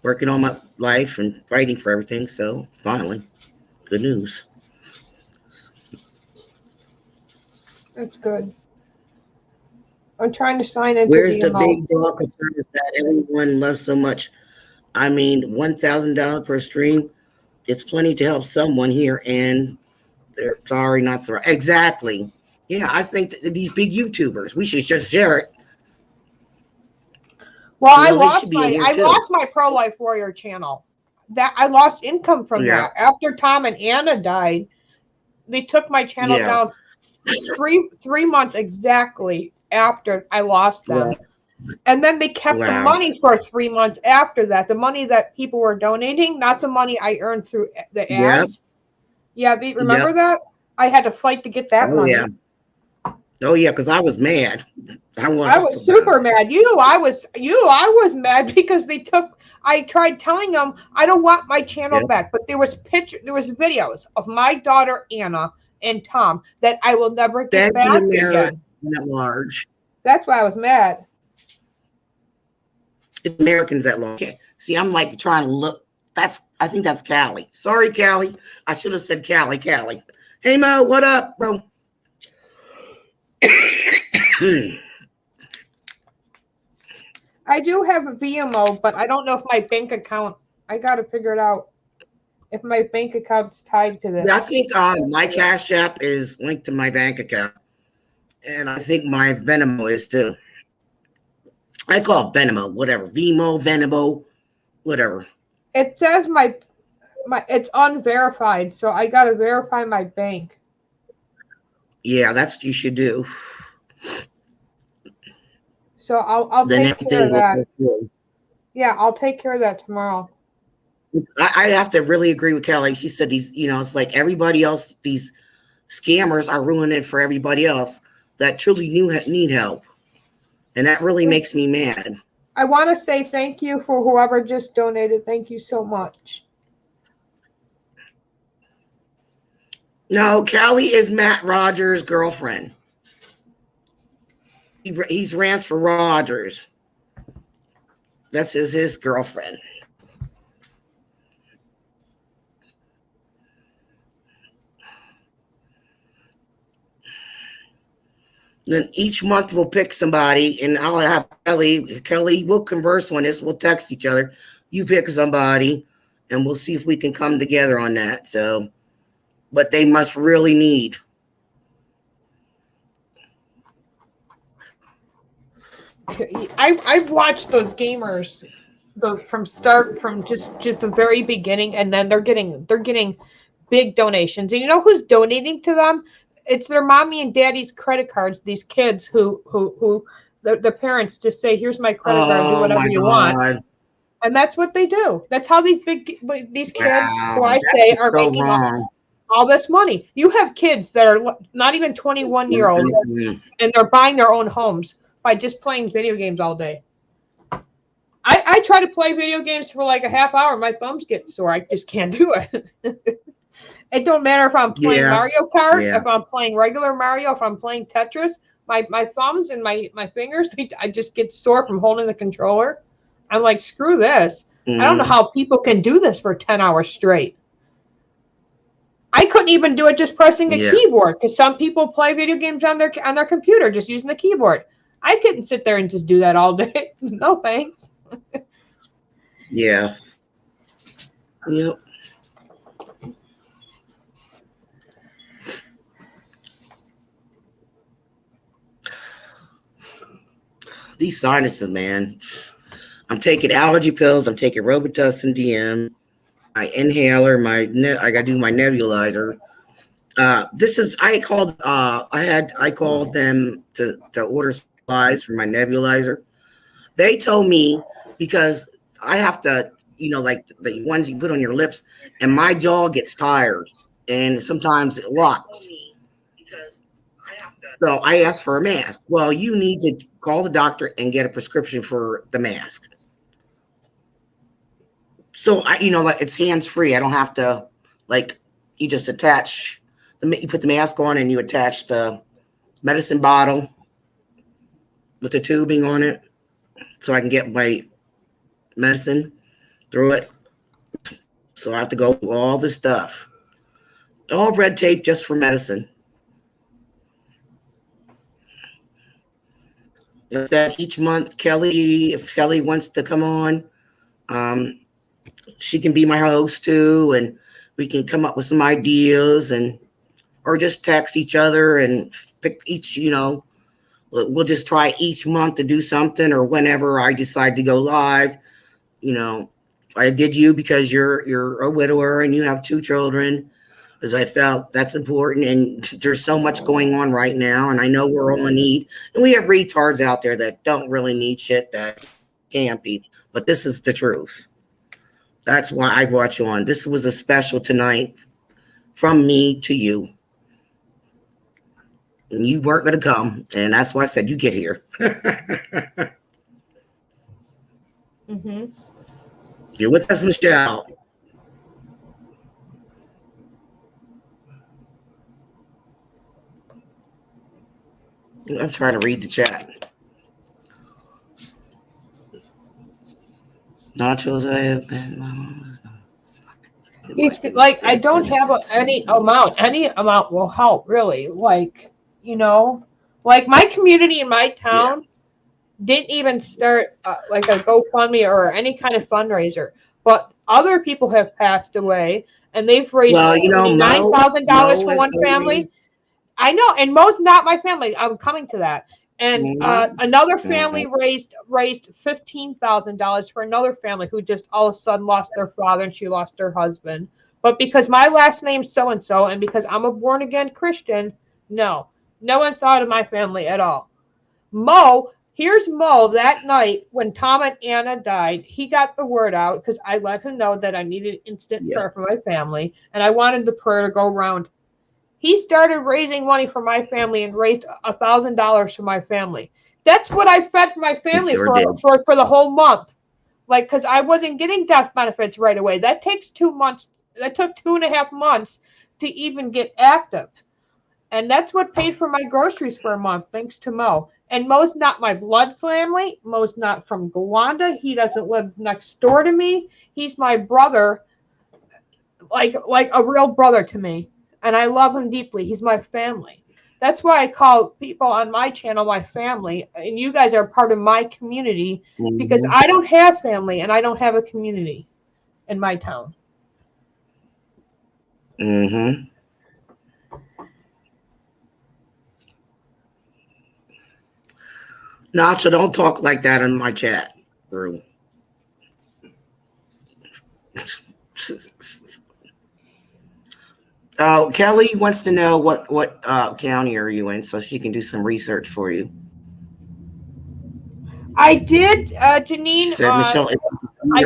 working on my life and fighting for everything. So finally, good news. That's good. I'm trying to sign into Where's the VMO. big dog concern is that everyone loves so much? I mean, $1,000 per stream, it's plenty to help someone here, and they're sorry, not sorry. Exactly. Yeah, I think that these big YouTubers, we should just share it. Well, You know, they should be in here I too. lost my Pro Life Warrior channel. That I lost income from Yeah. that after Tom and Anna died. They took my channel Yeah. down 3 months exactly after I lost them. Yeah. And then they kept the Wow. money for 3 months after that. The money that people were donating, not the money I earned through the Yep. ads. Yeah, they remember Yep. that? I had to fight to get that Oh money. yeah. Oh yeah, because I was mad. I I was super mad. I was mad because they took. I tried telling them I don't want my channel Yeah. back, but there was videos of my daughter Anna and Tom that I will never get That's the back American again. at large. That's why I was mad. It's Americans at large. Okay. See, I'm like trying to look. I think that's Callie. Sorry, Callie. I should have said Callie. Hey Mo, what up, bro? I do have a VMO, but I don't know if my bank account. I got to figure it out. If my bank account's tied to this. Yeah, I think my Cash App is linked to my bank account, and I think my Venmo is too. I call it Venmo, whatever. Vimo, Venmo, whatever. It says my it's unverified, so I got to verify my bank. Yeah, that's what you should do. So I'll Then take care of everything will that. go through. Yeah, I'll take care of that tomorrow. I have to really agree with Kelly. She said these, it's like everybody else, these scammers are ruining it for everybody else that truly need help. And that really makes me mad. I want to say thank you for whoever just donated. Thank you so much. No, Callie is Matt Rogers' girlfriend. He's rants for Rogers. That's his girlfriend. Then each month we'll pick somebody, and I'll have Kelly will converse on this. We'll text each other. You pick somebody, and we'll see if we can come together on that. So, but they must really need. I've watched those gamers from just the very beginning, and then they're getting big donations. And you know who's donating to them? It's their mommy and daddy's credit cards. These kids who the parents just say, "Here's my credit card. Do whatever you want." And that's what they do. That's how these kids, who I say are so making wrong. all this money. You have kids that are not even 21-year-old, and they're buying their own homes by just playing video games all day. I try to play video games for like a half hour. My thumbs get sore. I just can't do it. It don't matter if I'm playing Mario Kart, if I'm playing regular Mario, if I'm playing Tetris. My thumbs and my fingers, I just get sore from holding the controller. I'm like, screw this. I don't know how people can do this for 10 hours straight. I couldn't even do it just pressing a keyboard, because some people play video games on their computer just using the keyboard. I couldn't sit there and just do that all day. No thanks. Yeah. Yep. these sinuses, man. I'm taking allergy pills. I'm taking Robitussin DM, my inhaler, I gotta do my nebulizer. This is I called them to order supplies for my nebulizer. They told me because I have to, like the ones you put on your lips, and my jaw gets tired, and sometimes it locks. So I asked for a mask. Well, you need to call the doctor and get a prescription for the mask. So like it's hands free. I don't have to, like, you just attach you put the mask on and you attach the medicine bottle with the tubing on it, so I can get my medicine through it. So I have to go through all this stuff, all red tape just for medicine. That each month, if Kelly wants to come on, she can be my host too, and we can come up with some ideas, or just text each other and pick each, we'll just try each month to do something, or whenever I decide to go live. I did you because you're a widower and you have 2 children, because I felt that's important, and there's so much going on right now, and I know we're all in need, and we have retards out there that don't really need shit that can't be, but this is the truth. That's why I brought you on. This was a special tonight from me to you. And you weren't going to come, and that's why I said you get here. Mm-hmm. You're with us, Michelle. I'm trying to read the chat. Nachos, I have been. Like, I don't have any amount. Any amount will help, really. Like, like my community in my town didn't even start like a GoFundMe or any kind of fundraiser. But other people have passed away, and they've raised $9,000 for one family. I know, and Mo's not my family. I'm coming to that. And another family raised $15,000 for another family who just all of a sudden lost their father, and she lost her husband. But because my last name's so-and-so, and because I'm a born-again Christian, no one thought of my family at all. Here's Mo that night when Tom and Anna died. He got the word out because I let him know that I needed instant prayer for my family, and I wanted the prayer to go around. He started raising money for my family and raised $1,000 for my family. That's what I fed my family for the whole month. Like, because I wasn't getting death benefits right away. That takes 2 months. That took 2.5 months to even get active. And that's what paid for my groceries for a month, thanks to Mo. And Mo's not my blood family. Mo's not from Gowanda. He doesn't live next door to me. He's my brother, like a real brother to me. And I love him deeply. He's my family. That's why I call people on my channel my family. And you guys are part of my community, because I don't have family and I don't have a community in my town. Mm-hmm. Nacho, don't talk like that in my chat room. Kelly wants to know what county are you in, so she can do some research for you. I did, Janine. She said, Michelle, I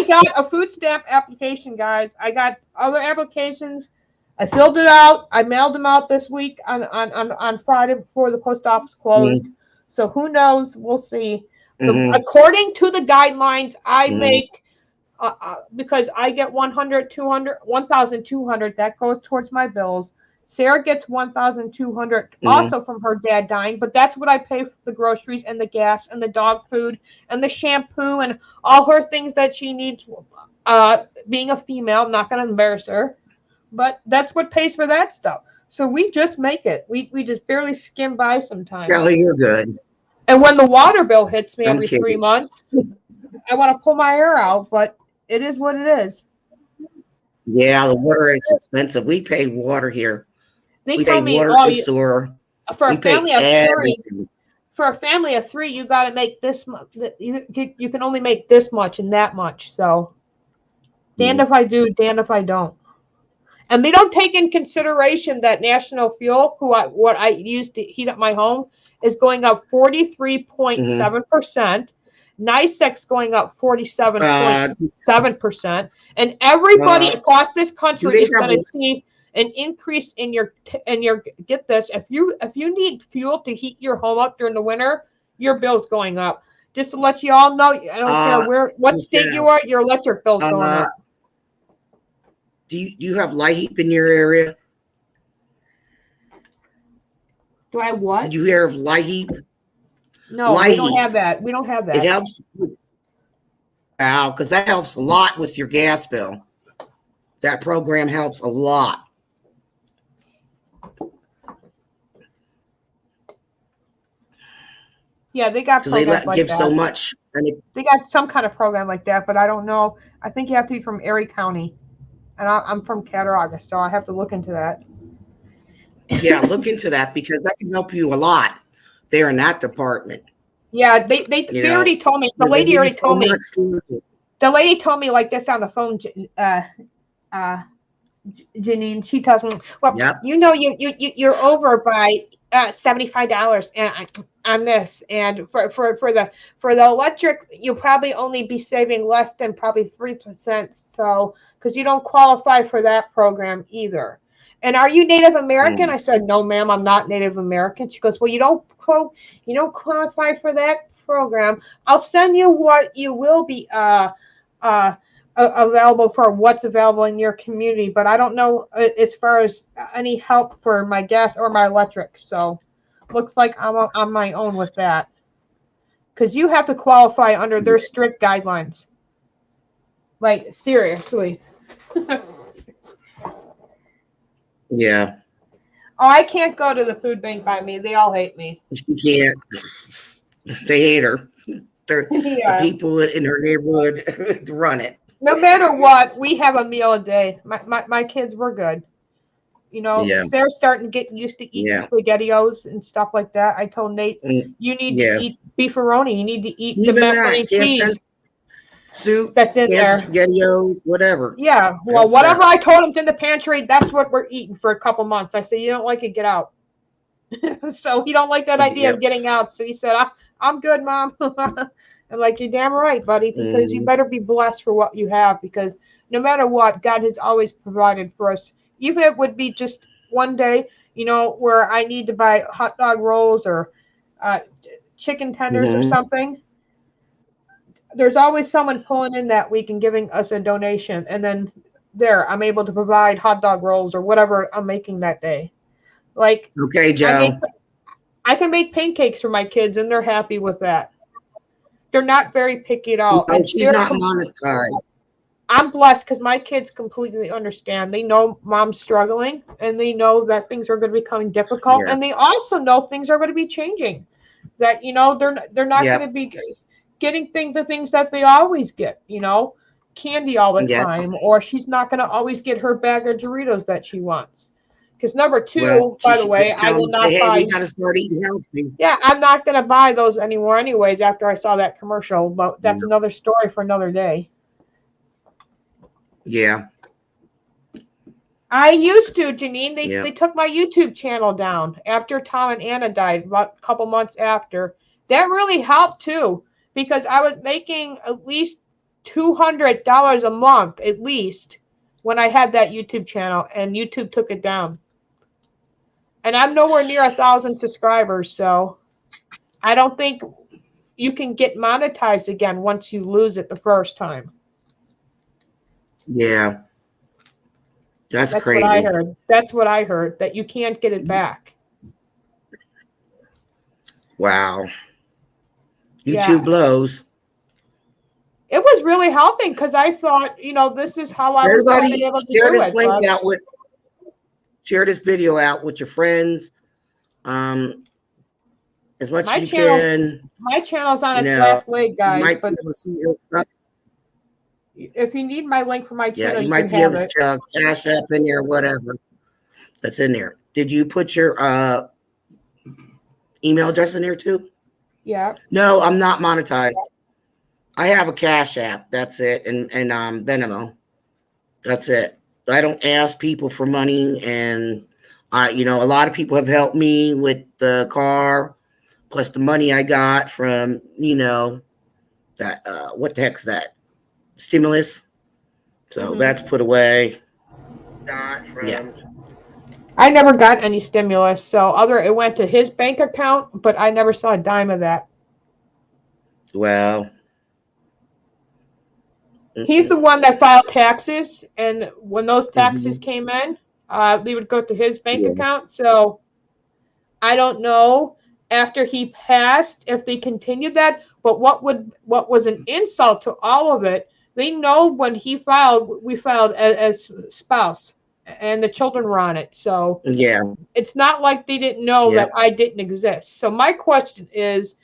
got a food stamp application, guys. I got other applications. I filled it out. I mailed them out this week on Friday before the post office closed. Mm-hmm. So who knows? We'll see. Mm-hmm. According to the guidelines, I make because I get 1,200 that goes towards my bills. Sarah gets 1,200 also from her dad dying, but that's what I pay for the groceries and the gas and the dog food and the shampoo and all her things that she needs. Being a female, I'm not going to embarrass her, but that's what pays for that stuff. So we just make it. We just barely skim by sometimes. Kelly, you're good. And when the water bill hits me every 3 months, I want to pull my hair out, but it is what it is. Yeah, the water is expensive. We pay water here. They tell me, sewer. for We a pay family of three. everything. For a family of three, you got to make this much. You can only make this much and that much. So, damned if I do, damned if I don't. And they don't take in consideration that National Fuel, what I use to heat up my home, is going up 43.7%. NYSEX going up 47.7%. And everybody across this country is going to see an increase in your get this, if you need fuel to heat your home up during the winter, your bill's going up. Just to let you all know, I don't care what state you are, your electric bill's going up. Do you have light heat in your area? Do I what? Did you hear of light heat? No, we don't have that. We don't have that. It helps. Wow, because that helps a lot with your gas bill. That program helps a lot. Yeah, they got programs like give that. so much. They got some kind of program like that, but I don't know. I think you have to be from Erie County, and I'm from Cattaraugus, so I have to look into that. Yeah, look into that because that can help you a lot there in that department. Yeah, they already told me. The lady already told me. The lady told me like this on the phone. Janine, she tells me, well, you know, you're over by $75 on this, and for the electric, you'll probably only be saving less than probably 3%. So, because you don't qualify for that program either. And are you Native American? I said, no, ma'am, I'm not Native American. She goes, well, you don't qualify for that program. I'll send you what you will be available for what's available in your community, but I don't know as far as any help for my gas or my electric. So looks like I'm on my own with that, because you have to qualify under their strict guidelines. Like, seriously. Yeah. Oh, I can't go to the food bank by me. They all hate me. She can't. They hate her. They're the people in her neighborhood run it. No matter what, we have a meal a day. My kids were good. You know, they're starting to get used to eating SpaghettiOs and stuff like that. I told Nate, you need to eat beefaroni. You need to eat the macaroni and cheese soup that's in there. SpaghettiOs, whatever. Yeah, well, whatever I told him's in the pantry, that's what we're eating for a couple months. I said, you don't like it, get out. So he don't like that idea of getting out. So he said, I'm good, Mom. I'm like, you're damn right, buddy, because you better be blessed for what you have, because no matter what, God has always provided for us. Even if it would be just one day, you know, where I need to buy hot dog rolls or chicken tenders or something. There's always someone pulling in that week and giving us a donation. And then I'm able to provide hot dog rolls or whatever I'm making that day. Like, okay, Joe. I can make pancakes for my kids, and they're happy with that. They're not very picky at all. No, and she's not monetized. I'm blessed because my kids completely understand. They know Mom's struggling, and they know that things are going to be becoming difficult, and they also know things are going to be changing. That, you know, they're not going to be getting the things that they always get, you know, candy all the time, or she's not going to always get her bag of Doritos that she wants. Because number two, by the way, I will not buy. We gotta start eating healthy. Yeah, I'm not going to buy those anymore anyways after I saw that commercial, but that's another story for another day. Yeah. I used to, Janine. They took my YouTube channel down after Tom and Anna died, about a couple months after. That really helped too, because I was making at least $200 a month, at least, when I had that YouTube channel, and YouTube took it down. And I'm nowhere near 1,000 subscribers, so I don't think you can get monetized again once you lose it the first time. Yeah. That's crazy. What I heard. That's what I heard, that you can't get it back. Wow. YouTube blows. It was really helping because I thought, you know, this is how I was going to be able to share do this it. Link out with, share this video out with your friends. As much as you can. My channel's on its last leg, guys. You might be able to see your stuff. If you need my link for my channel, you might be able to Cash App in there, whatever that's in there. Did you put your email address in there too? Yeah. No, I'm not monetized. I have a Cash App. That's it, and Venmo. That's it. I don't ask people for money, and a lot of people have helped me with the car, plus the money I got from that what the heck's that stimulus. So that's put away. Yeah. I never got any stimulus, so it went to his bank account, but I never saw a dime of that. Well, he's the one that filed taxes, and when those taxes came in, they would go to his bank account. So I don't know after he passed if they continued that, but what was an insult to all of it, they know when we filed as spouse, and the children were on it. So yeah, it's not like they didn't know that I didn't exist. So my question is,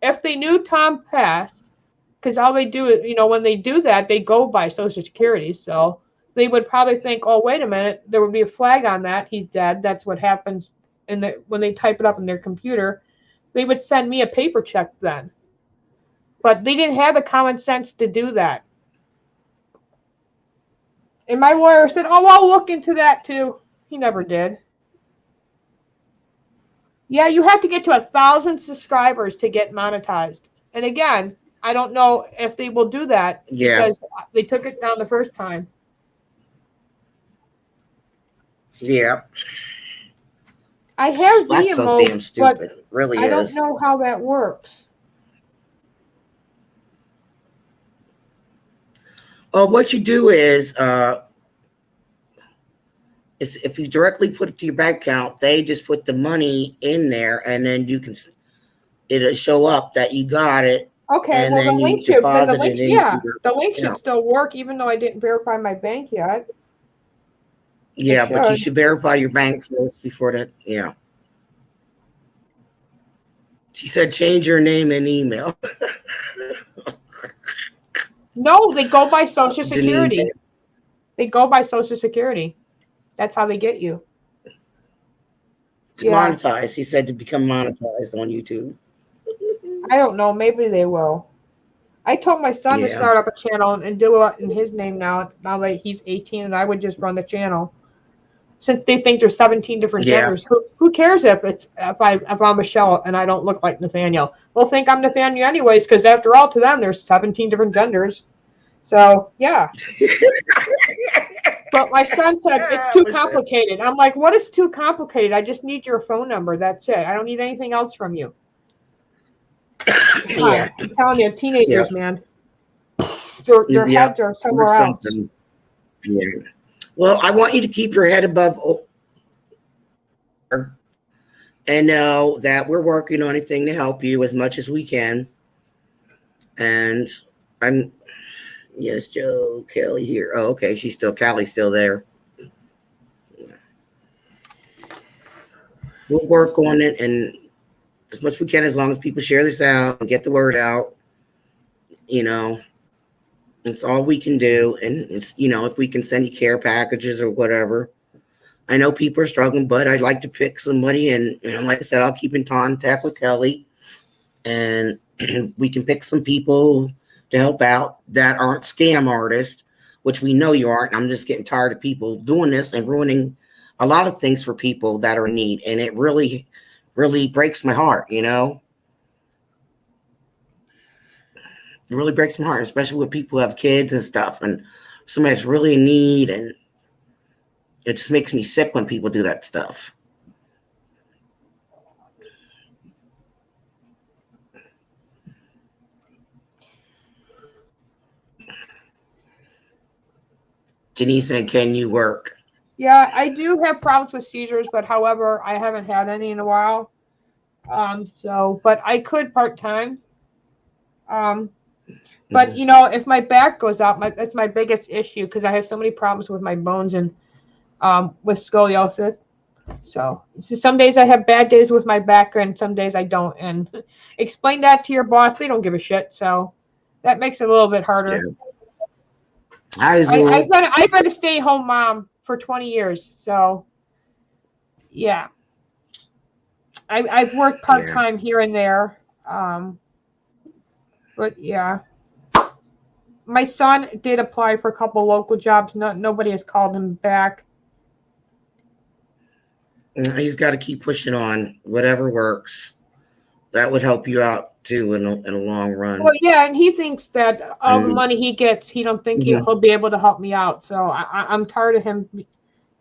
if they knew Tom passed, because all they do is, when they do that, they go by Social Security. So they would probably think, oh, wait a minute, there would be a flag on that. He's dead. That's what happens when they type it up in their computer. They would send me a paper check then. But they didn't have the common sense to do that. And my lawyer said, oh, I'll look into that too. He never did. Yeah, you have to get to 1,000 subscribers to get monetized. And again, I don't know if they will do that because they took it down the first time. Yeah. I have That's so damn stupid. It really I don't know how that works. What you do is if you directly put it to your bank account, they just put the money in there, and then it'll show up that you got it. Okay, and well, then the link should the link should still work, even though I didn't verify my bank yet. Yeah, but you should verify your bank first before that. Yeah. She said, change your name and email. No, they go by Social Security. They go by Social Security. That's how they get you. To monetize. He said to become monetized on YouTube. I don't know. Maybe they will. I told my son to start up a channel and do it in his name now that he's 18, and I would just run the channel. Since they think there's 17 different genders, who cares if I'm Michelle and I don't look like Nathaniel? They'll think I'm Nathaniel anyways, because after all, to them, there's 17 different genders. So, yeah. But my son said, it's too complicated. I'm like, what is too complicated? I just need your phone number. That's it. I don't need anything else from you. I'm telling you, teenagers, man. Their heads are somewhere else. Yeah. Well, I want you to keep your head above and know that we're working on anything to help you as much as we can. And yes, Joe Kelly here. Oh, okay. Callie's still there. We'll work on it and as much as we can, as long as people share this out and get the word out, it's all we can do. And it's, if we can send you care packages or whatever. I know people are struggling, but I'd like to pick somebody. And like I said, I'll keep in contact with Kelly and we can pick some people to help out that aren't scam artists, which we know you aren't. I'm just getting tired of people doing this and ruining a lot of things for people that are in need. And it really, really breaks my heart, It really breaks my heart, especially with people who have kids and stuff and somebody that's really in need. And it just makes me sick when people do that stuff. Denise said, can you work? Yeah, I do have problems with seizures, but however, I haven't had any in a while. But I could part-time. But if my back goes out, that's my biggest issue because I have so many problems with my bones and with scoliosis. So some days I have bad days with my back and some days I don't. And explain that to your boss. They don't give a shit. So that makes it a little bit harder. Yeah. I've been a stay-at-home mom for 20 years. So, yeah. I've worked part-time here and there. But yeah. My son did apply for a couple local jobs. Nobody has called him back. He's got to keep pushing on. Whatever works. That would help you out too in a long run. Well, yeah, and he thinks that all the money he gets, he don't think he'll be able to help me out. So I'm tired of him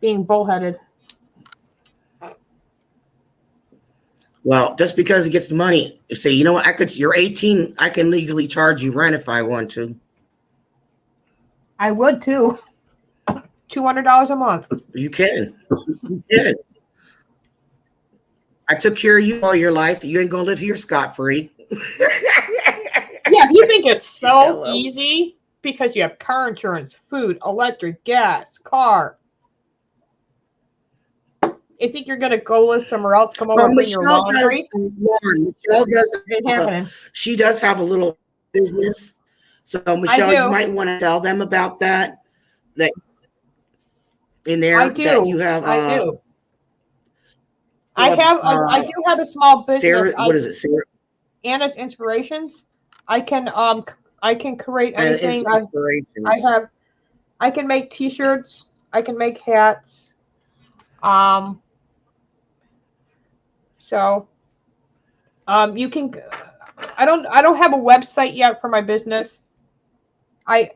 being bullheaded. Well, just because he gets the money, you say, you know what, you're 18, I can legally charge you rent if I want to. I would too. $200 a month. You can. You can. I took care of you all your life. You ain't gonna live here scot-free. Yeah, you think it's so easy because you have car insurance, food, electric, gas, car. You think you're gonna go live somewhere else, come over and bring your laundry? She does have a little business. So Michelle, you might want to tell them about that. That in there I do. That you have I do. I do have a small business. Sarah, what is it, Sarah? Anna's Inspirations. I can create anything. I can make t-shirts. I can make hats. So you can. I don't have a website yet for my business.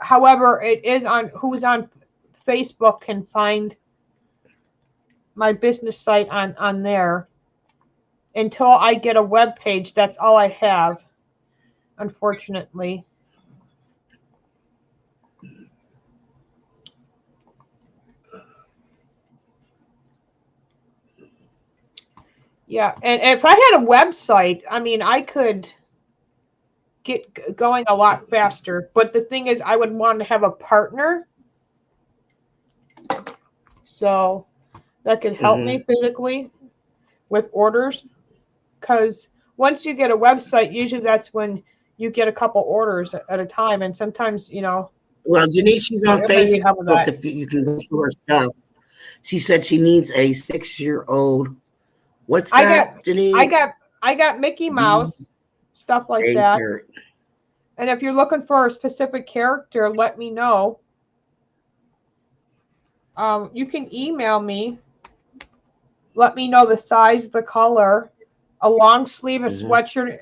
However, it is who's on Facebook can find my business site on there. Until I get a web page, that's all I have, unfortunately. Yeah, and if I had a website, I mean, I could get going a lot faster. But the thing is, I would want to have a partner. So that could help me physically with orders. Because once you get a website, usually that's when you get a couple orders at a time. And sometimes, you know. Well, Janice, she's on Facebook. If you can go through her stuff. She said she needs a 6-year-old. What's that, Janice? I got Mickey Mouse, stuff like that. Shirt. And if you're looking for a specific character, let me know. You can email me. Let me know the size, the color, a long sleeve, a sweatshirt,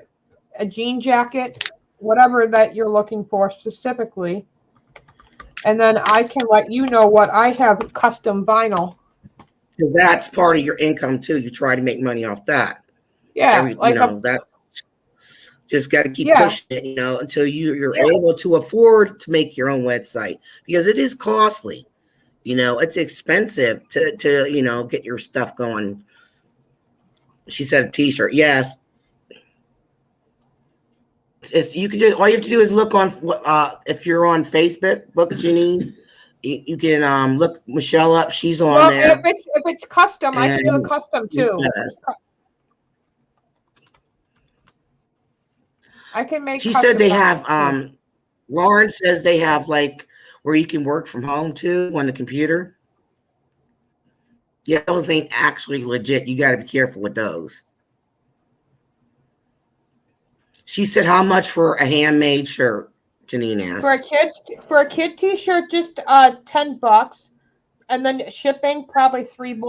a jean jacket, whatever that you're looking for specifically. And then I can let you know what I have custom vinyl. That's part of your income too. You try to make money off that. Yeah. That's just got to keep pushing it, until you're able to afford to make your own website, because it is costly. It's expensive to get your stuff going. She said a t-shirt. Yes. You can all you have to do is look on if you're on Facebook, Janine, you can look Michelle up. She's on there. If it's custom, I can do a custom too. Yes. I can make. She said they have. Lauren says they have where you can work from home too on the computer. Yeah, those ain't actually legit. You got to be careful with those. She said, "How much for a handmade shirt?" Janine asked. For a kid t-shirt, just $10, and then shipping probably $3,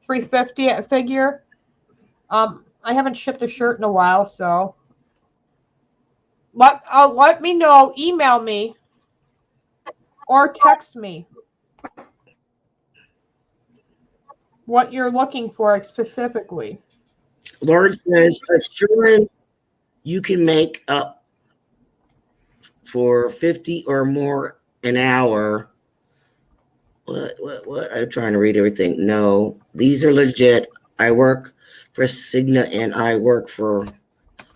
$3.50 a figure. I haven't shipped a shirt in a while, so let me know. Email me or text me what you're looking for specifically. Lauren says, assuring you can make up for 50 or more an hour. What? I'm trying to read everything. No, these are legit. I work for Cigna and I work for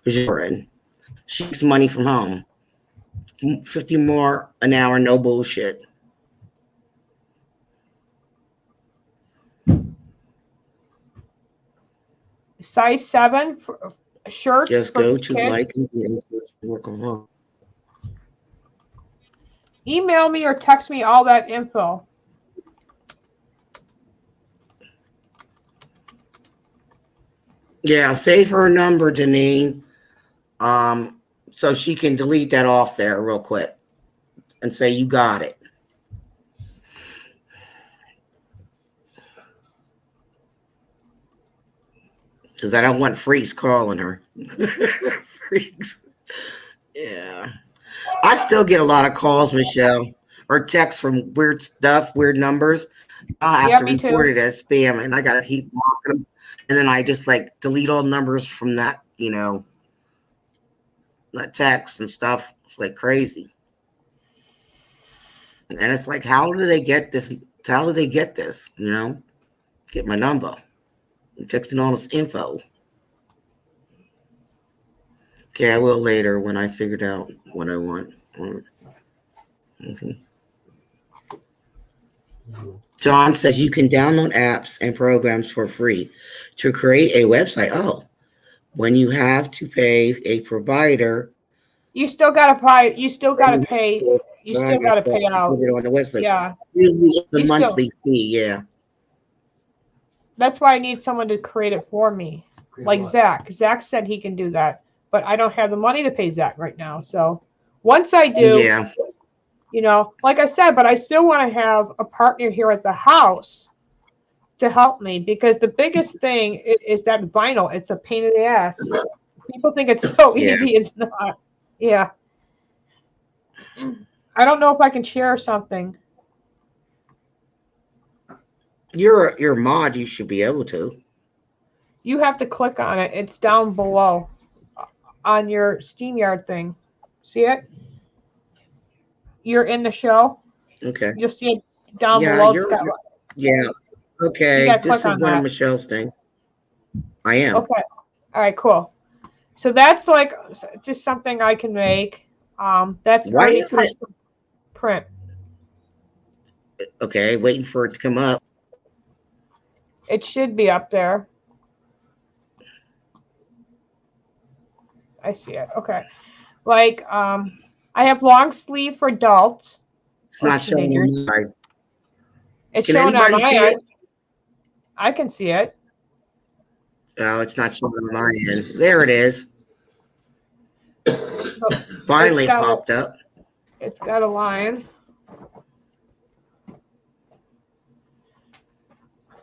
Joran. She makes money from home. 50 more an hour, no bullshit. Size 7 for a shirt. Just go to and work from home. Email me or text me all that info. Yeah, save her number, Janine. So she can delete that off there real quick and say you got it. Because I don't want freaks calling her. Freaks. Yeah. I still get a lot of calls, Michelle, or texts from weird stuff, weird numbers. I have Yeah, to me report too. it as spam, and I gotta keep blocking them. And then I just like delete all numbers from that, that text and stuff. It's like crazy. And it's like, how do they get this? How do they get this? Get my number. I'm texting all this info. Okay, I will later when I figured out what I want. Okay. John says you can download apps and programs for free to create a website. Oh, when you have to pay a provider, You still gotta pay. You still then gotta you have pay. to You still gotta pay put out. it on the website. Yeah, Usually it's a you still. monthly fee. Yeah. That's why I need someone to create it for me, like Zach. Zach said he can do that, but I don't have the money to pay Zach right now. So once I do, Yeah. like I said, but I still want to have a partner here at the house to help me, because the biggest thing is that vinyl. It's a pain in the ass. People think it's so Yeah. easy. It's not. Yeah. I don't know if I can share something. You're a mod. You should be able to. You have to click on it. It's down below on your StreamYard thing. See it? You're in the show. Okay. You'll see it down Yeah. below. It's got, Yeah. you Okay. gotta This click is on one of that. Michelle's thing. I am. Okay. All right, cool. So that's like just something I can make. That's Why already isn't it? custom print. Okay. Waiting for it to come up. It should be up there. I see it. Okay. Like, I have long sleeve for adults. It's not showing on my. It's Can showing on anybody my see end. it? I can see it. Oh, it's not showing on my end. There it is. So Finally, it popped up. it's got a line.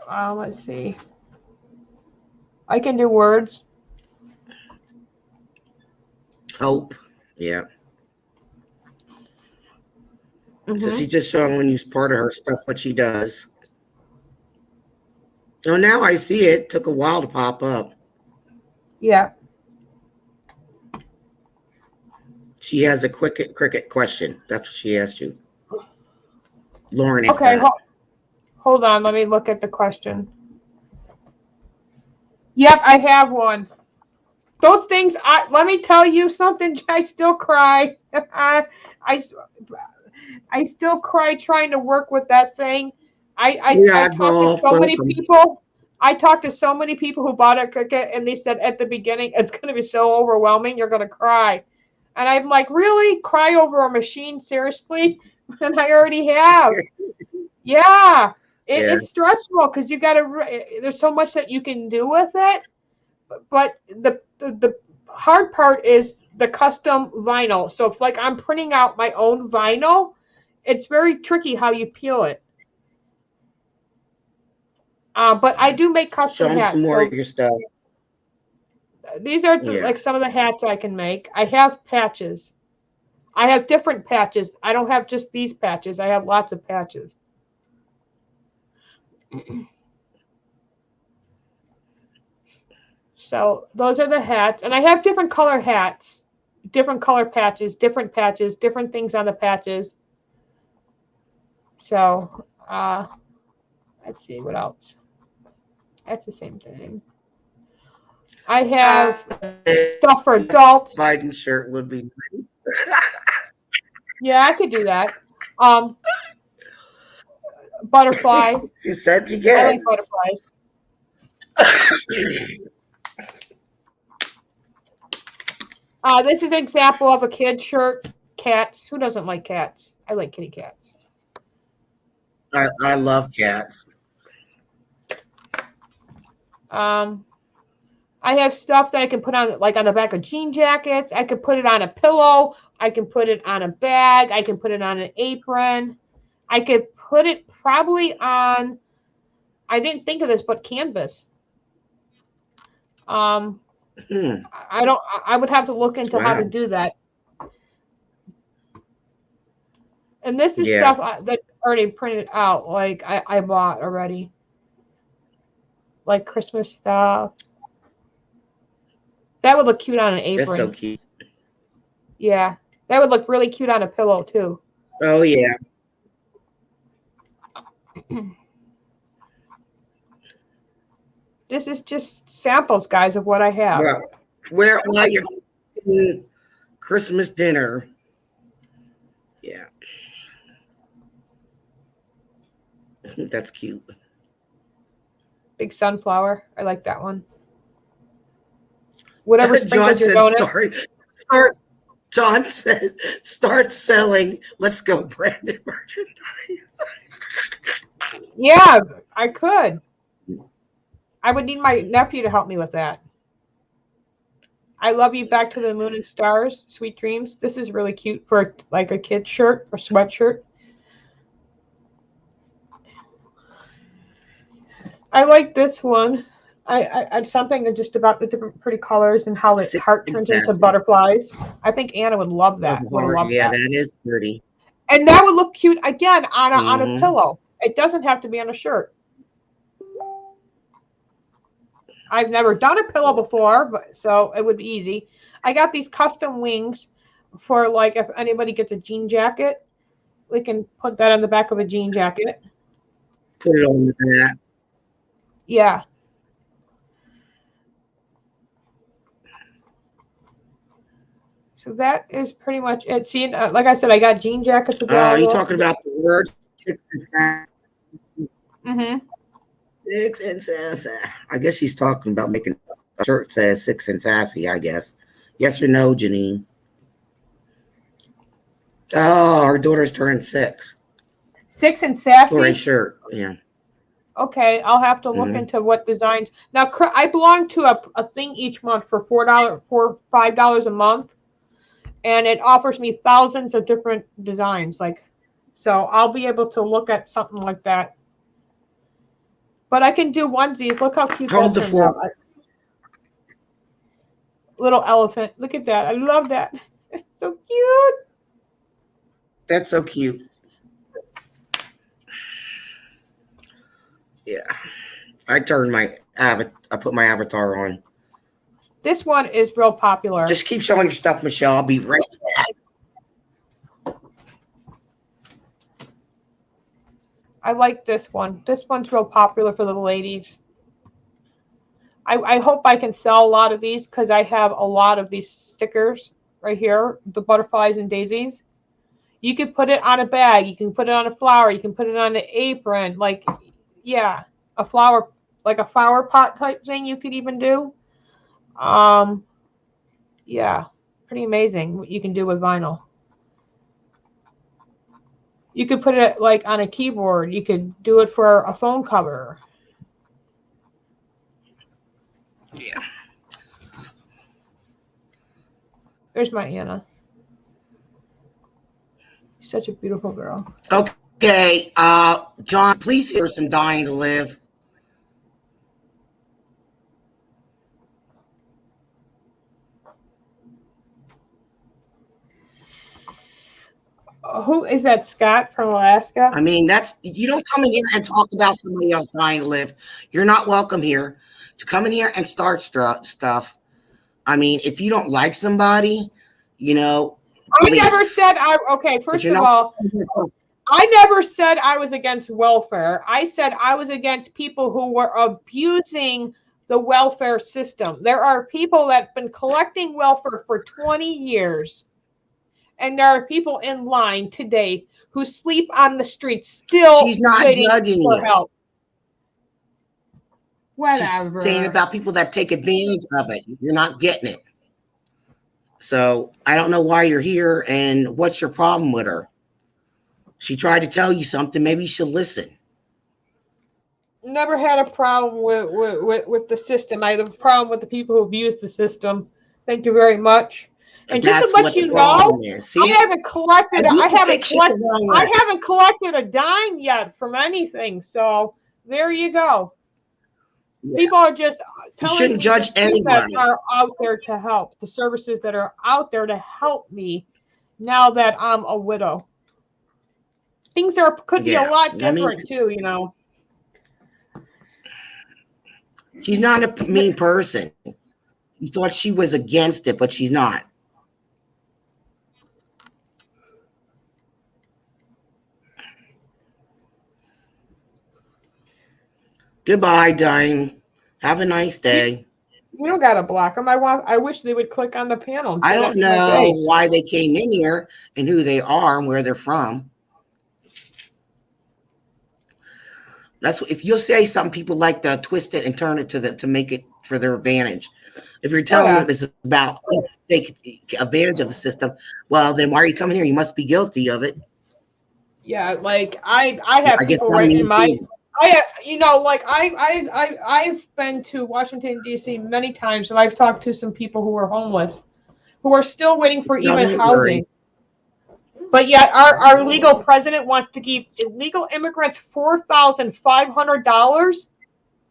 Let's see. I can do words. Hope. Yeah. So Mhm. she's just showing when you part of her stuff what she does. Oh, now I see it. Took a while to pop up. Yeah. She has a cricket question. That's what she asked you. Lauren is Okay. that. Hold on. Let me look at the question. Yep, I have one. Those things. Let me tell you something. I still cry. I still cry trying to work with that thing. I talked to so many people. I talked to so many people who bought a Cricut, and they said at the beginning it's going to be so overwhelming, you're going to cry. And I'm like, really? Cry over a machine? Seriously? And I already have. Yeah. It's stressful because you got to. There's so much that you can do with it, but the hard part is the custom vinyl. So if like I'm printing out my own vinyl, it's very tricky how you peel it. But I do make custom hats. Some more of your stuff. These are like some of the hats I can make. I have patches. I have different patches. I don't have just these patches. I have lots of patches. So those are the hats. And I have different color hats, different color patches, different things on the patches. So let's see what else. That's the same thing. I have stuff for adults. Biden shirt would be nice. Yeah, I could do that. Butterfly. She said she can. I like butterflies. This is an example of a kid shirt. Cats. Who doesn't like cats? I like kitty cats. I love cats. I have stuff that I can put on, like on the back of jean jackets. I could put it on a pillow. I can put it on a bag. I can put it on an apron. I could put it probably on, I didn't think of this, but canvas. I don't, I would have to look into how to do that. And this is stuff that already printed out, like I bought already. Like Christmas stuff. That would look cute on an apron. That's so cute. Yeah. That would look really cute on a pillow too. Oh yeah. This is just samples, guys, of what I have. Well, while you're eating Christmas dinner. Yeah. That's cute. Big sunflower. I like that one. Whatever sprinkles your donut. John said, start selling. Let's go, Brandon merchandise. Yeah, I could. I would need my nephew to help me with that. I love you, Back to the Moon and Stars, Sweet Dreams. This is really cute for like a kid's shirt or sweatshirt. I like this one. I something just about the different pretty colors and how the heart turns into butterflies. I think Anna would love that. That is pretty. And that would look cute again on a pillow. It doesn't have to be on a shirt. I've never done a pillow before, but so it would be easy. I got these custom wings for like if anybody gets a jean jacket, we can put that on the back of a jean jacket. Put it on the back. Yeah. So that is pretty much it. See, like I said, I got jean jackets available. Are you talking about the word 6 and 7? 6 and sassy. I guess he's talking about making a shirt that says 6 and sassy, I guess. Yes or no, Janine? Oh, our daughter's turning 6. 6 and sassy? For a shirt, yeah. Okay, I'll have to look into what designs. Now, I belong to a thing each month for $5 a month. And it offers me thousands of different designs. So I'll be able to look at something like that. But I can do onesies. Look how cute that turns out. Little elephant. Look at that. I love that. So cute. That's so cute. Yeah. I put my avatar on. This one is real popular. Just keep showing your stuff, Michelle. I'll be right back. I like this one. This one's real popular for the ladies. I hope I can sell a lot of these because I have a lot of these stickers right here, the butterflies and daisies. You can put it on a bag. You can put it on a flower. You can put it on an apron. A flower, like a flower pot type thing you could even do. Yeah, pretty amazing what you can do with vinyl. You could put it like on a keyboard. You could do it for a phone cover. Yeah. There's my Anna. She's such a beautiful girl. Okay, John, please hear some Dying to Live. Who is that? Scott from Alaska? I mean, you don't come in here and talk about somebody else dying to live. You're not welcome here to come in here and start stuff. I mean, if you don't like somebody, I never said first of all, I never said I was against welfare. I said I was against people who were abusing the welfare system. There are people that have been collecting welfare for 20 years. And there are people in line today who sleep on the streets still waiting for help. Whatever. She's saying about people that take advantage of it. You're not getting it. So I don't know why you're here and what's your problem with her. She tried to tell you something. Maybe she'll listen. never had a problem with the system. I have a problem with the people who've used the system. Thank you very much. And just to That's let what you the know, problem is. I See, haven't collected. and people take shit the wrong way. I haven't collected a dime yet from anything. So there you go. Yeah. People are just You telling shouldn't me judge the things that anybody. are out there to help. The services that are out there to help me now that I'm a widow. Things could be a lot different too, you know. She's not a mean person. You thought she was against it, but she's not. Goodbye, Dime. Have a nice day. You don't gotta block them. I wish they would click on the panel. And I say don't that to my know face. why they came in here and who they are and where they're from. That's if you'll say something, people like to twist it and turn it to make it for their advantage. If you're telling them it's about take advantage of the system, well, then why are you coming here? You must be guilty of it. Yeah, like I have people right in my. I've been to Washington D.C. many times, and I've talked to some people who are homeless, who are still waiting for even housing. But yet, our legal president wants to give illegal immigrants $4,500.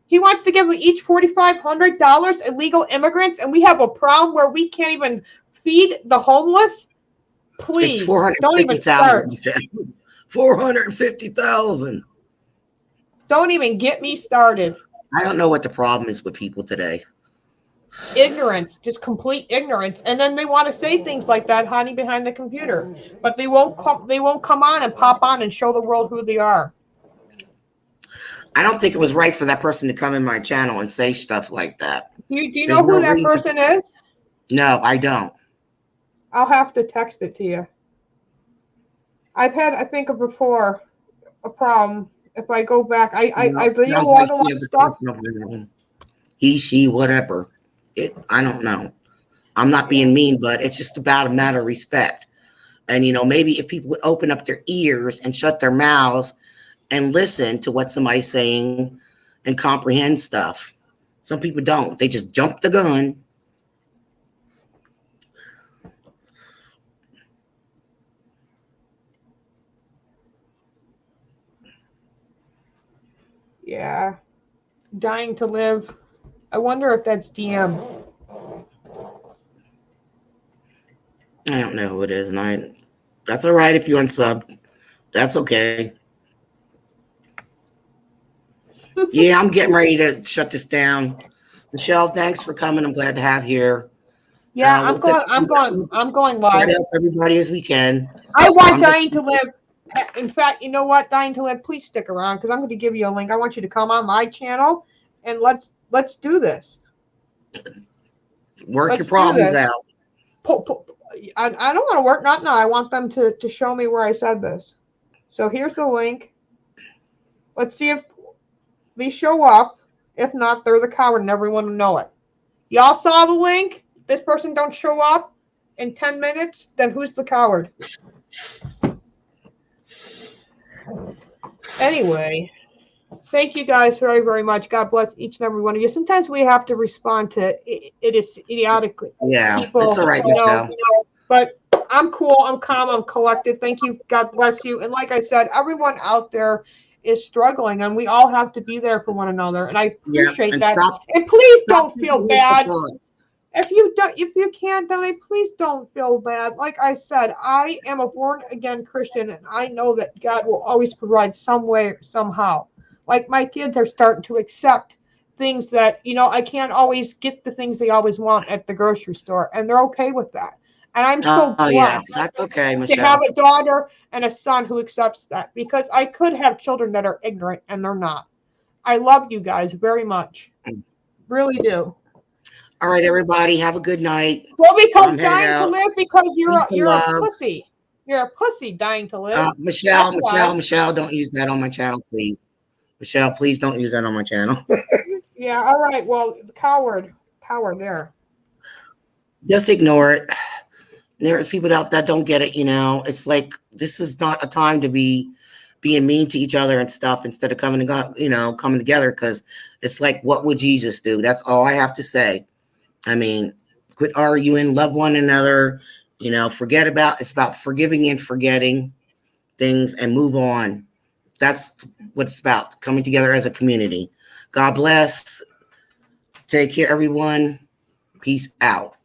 He wants to give them each $4,500, illegal immigrants, and we have a problem where we can't even feed the homeless. Please, don't even start. 450,000. Don't even get me started. I don't know what the problem is with people today. Ignorance, just complete ignorance, and then they want to say things like that hiding behind the computer, but they won't come on and pop on and show the world who they are. I don't think it was right for that person to come in my channel and say stuff like that. Do you know who that person is? No, I don't. I'll have to text it to you. I've had, I think, before a problem. If I go back, I video log a lot of stuff. He, she, whatever. I don't know. I'm not being mean, but it's just about a matter of respect. And, you know, maybe if people would open up their ears and shut their mouths and listen to what somebody's saying and comprehend stuff. Some people don't. They just jump the gun. Yeah. Dying to live. I wonder if that's DM. I don't know who it is, and that's all right if you unsub. That's okay. Yeah, I'm getting ready to shut this down. Michelle, thanks for coming. I'm glad to have you here. Yeah, I'm going live. Try to help everybody as we can. I want Dying to Live. In fact, you know what, Dying to Live, please stick around because I'm going to give you a link. I want you to come on my channel and let's do this. Your problems out. I don't want to work. Not now. I want them to show me where I said this. So here's the link. Let's see if they show up. If not, they're the coward and everyone will know it. Y'all saw the link? This person don't show up in 10 minutes, then who's the coward? Anyway, thank you guys very, very much. God bless each and every one of you. Sometimes we have to respond to it is idiotically. Yeah, people, that's all right, Michelle. But I'm cool. I'm calm. I'm collected. Thank you. God bless you. And like I said, everyone out there is struggling, and we all have to be there for one another. And I appreciate that. And please don't feel bad. If you can't donate, please don't feel bad. Like I said, I am a born again Christian, and I know that God will always provide some way, somehow. Like my kids are starting to accept things that, you know, I can't always get the things they always want at the grocery store, and they're okay with that. And I'm so blessed. Yeah, that's okay, Michelle. To have a daughter and a son who accepts that, because I could have children that are ignorant, and they're not. I love you guys very much. Really do. All right, everybody, have a good night. Well, because Dying to Live, because you're a pussy. You're a pussy, Dying to Live. Michelle, don't use that on my channel, please. Michelle, please don't use that on my channel. Yeah, all right. Well, coward there. Just ignore it. There's people out that don't get it, you know. It's like this is not a time to be being mean to each other and stuff instead of coming together. Because it's like, what would Jesus do? That's all I have to say. I mean, quit arguing, love one another. It's about forgiving and forgetting things and move on. That's what it's about, coming together as a community. God bless. Take care, everyone. Peace out.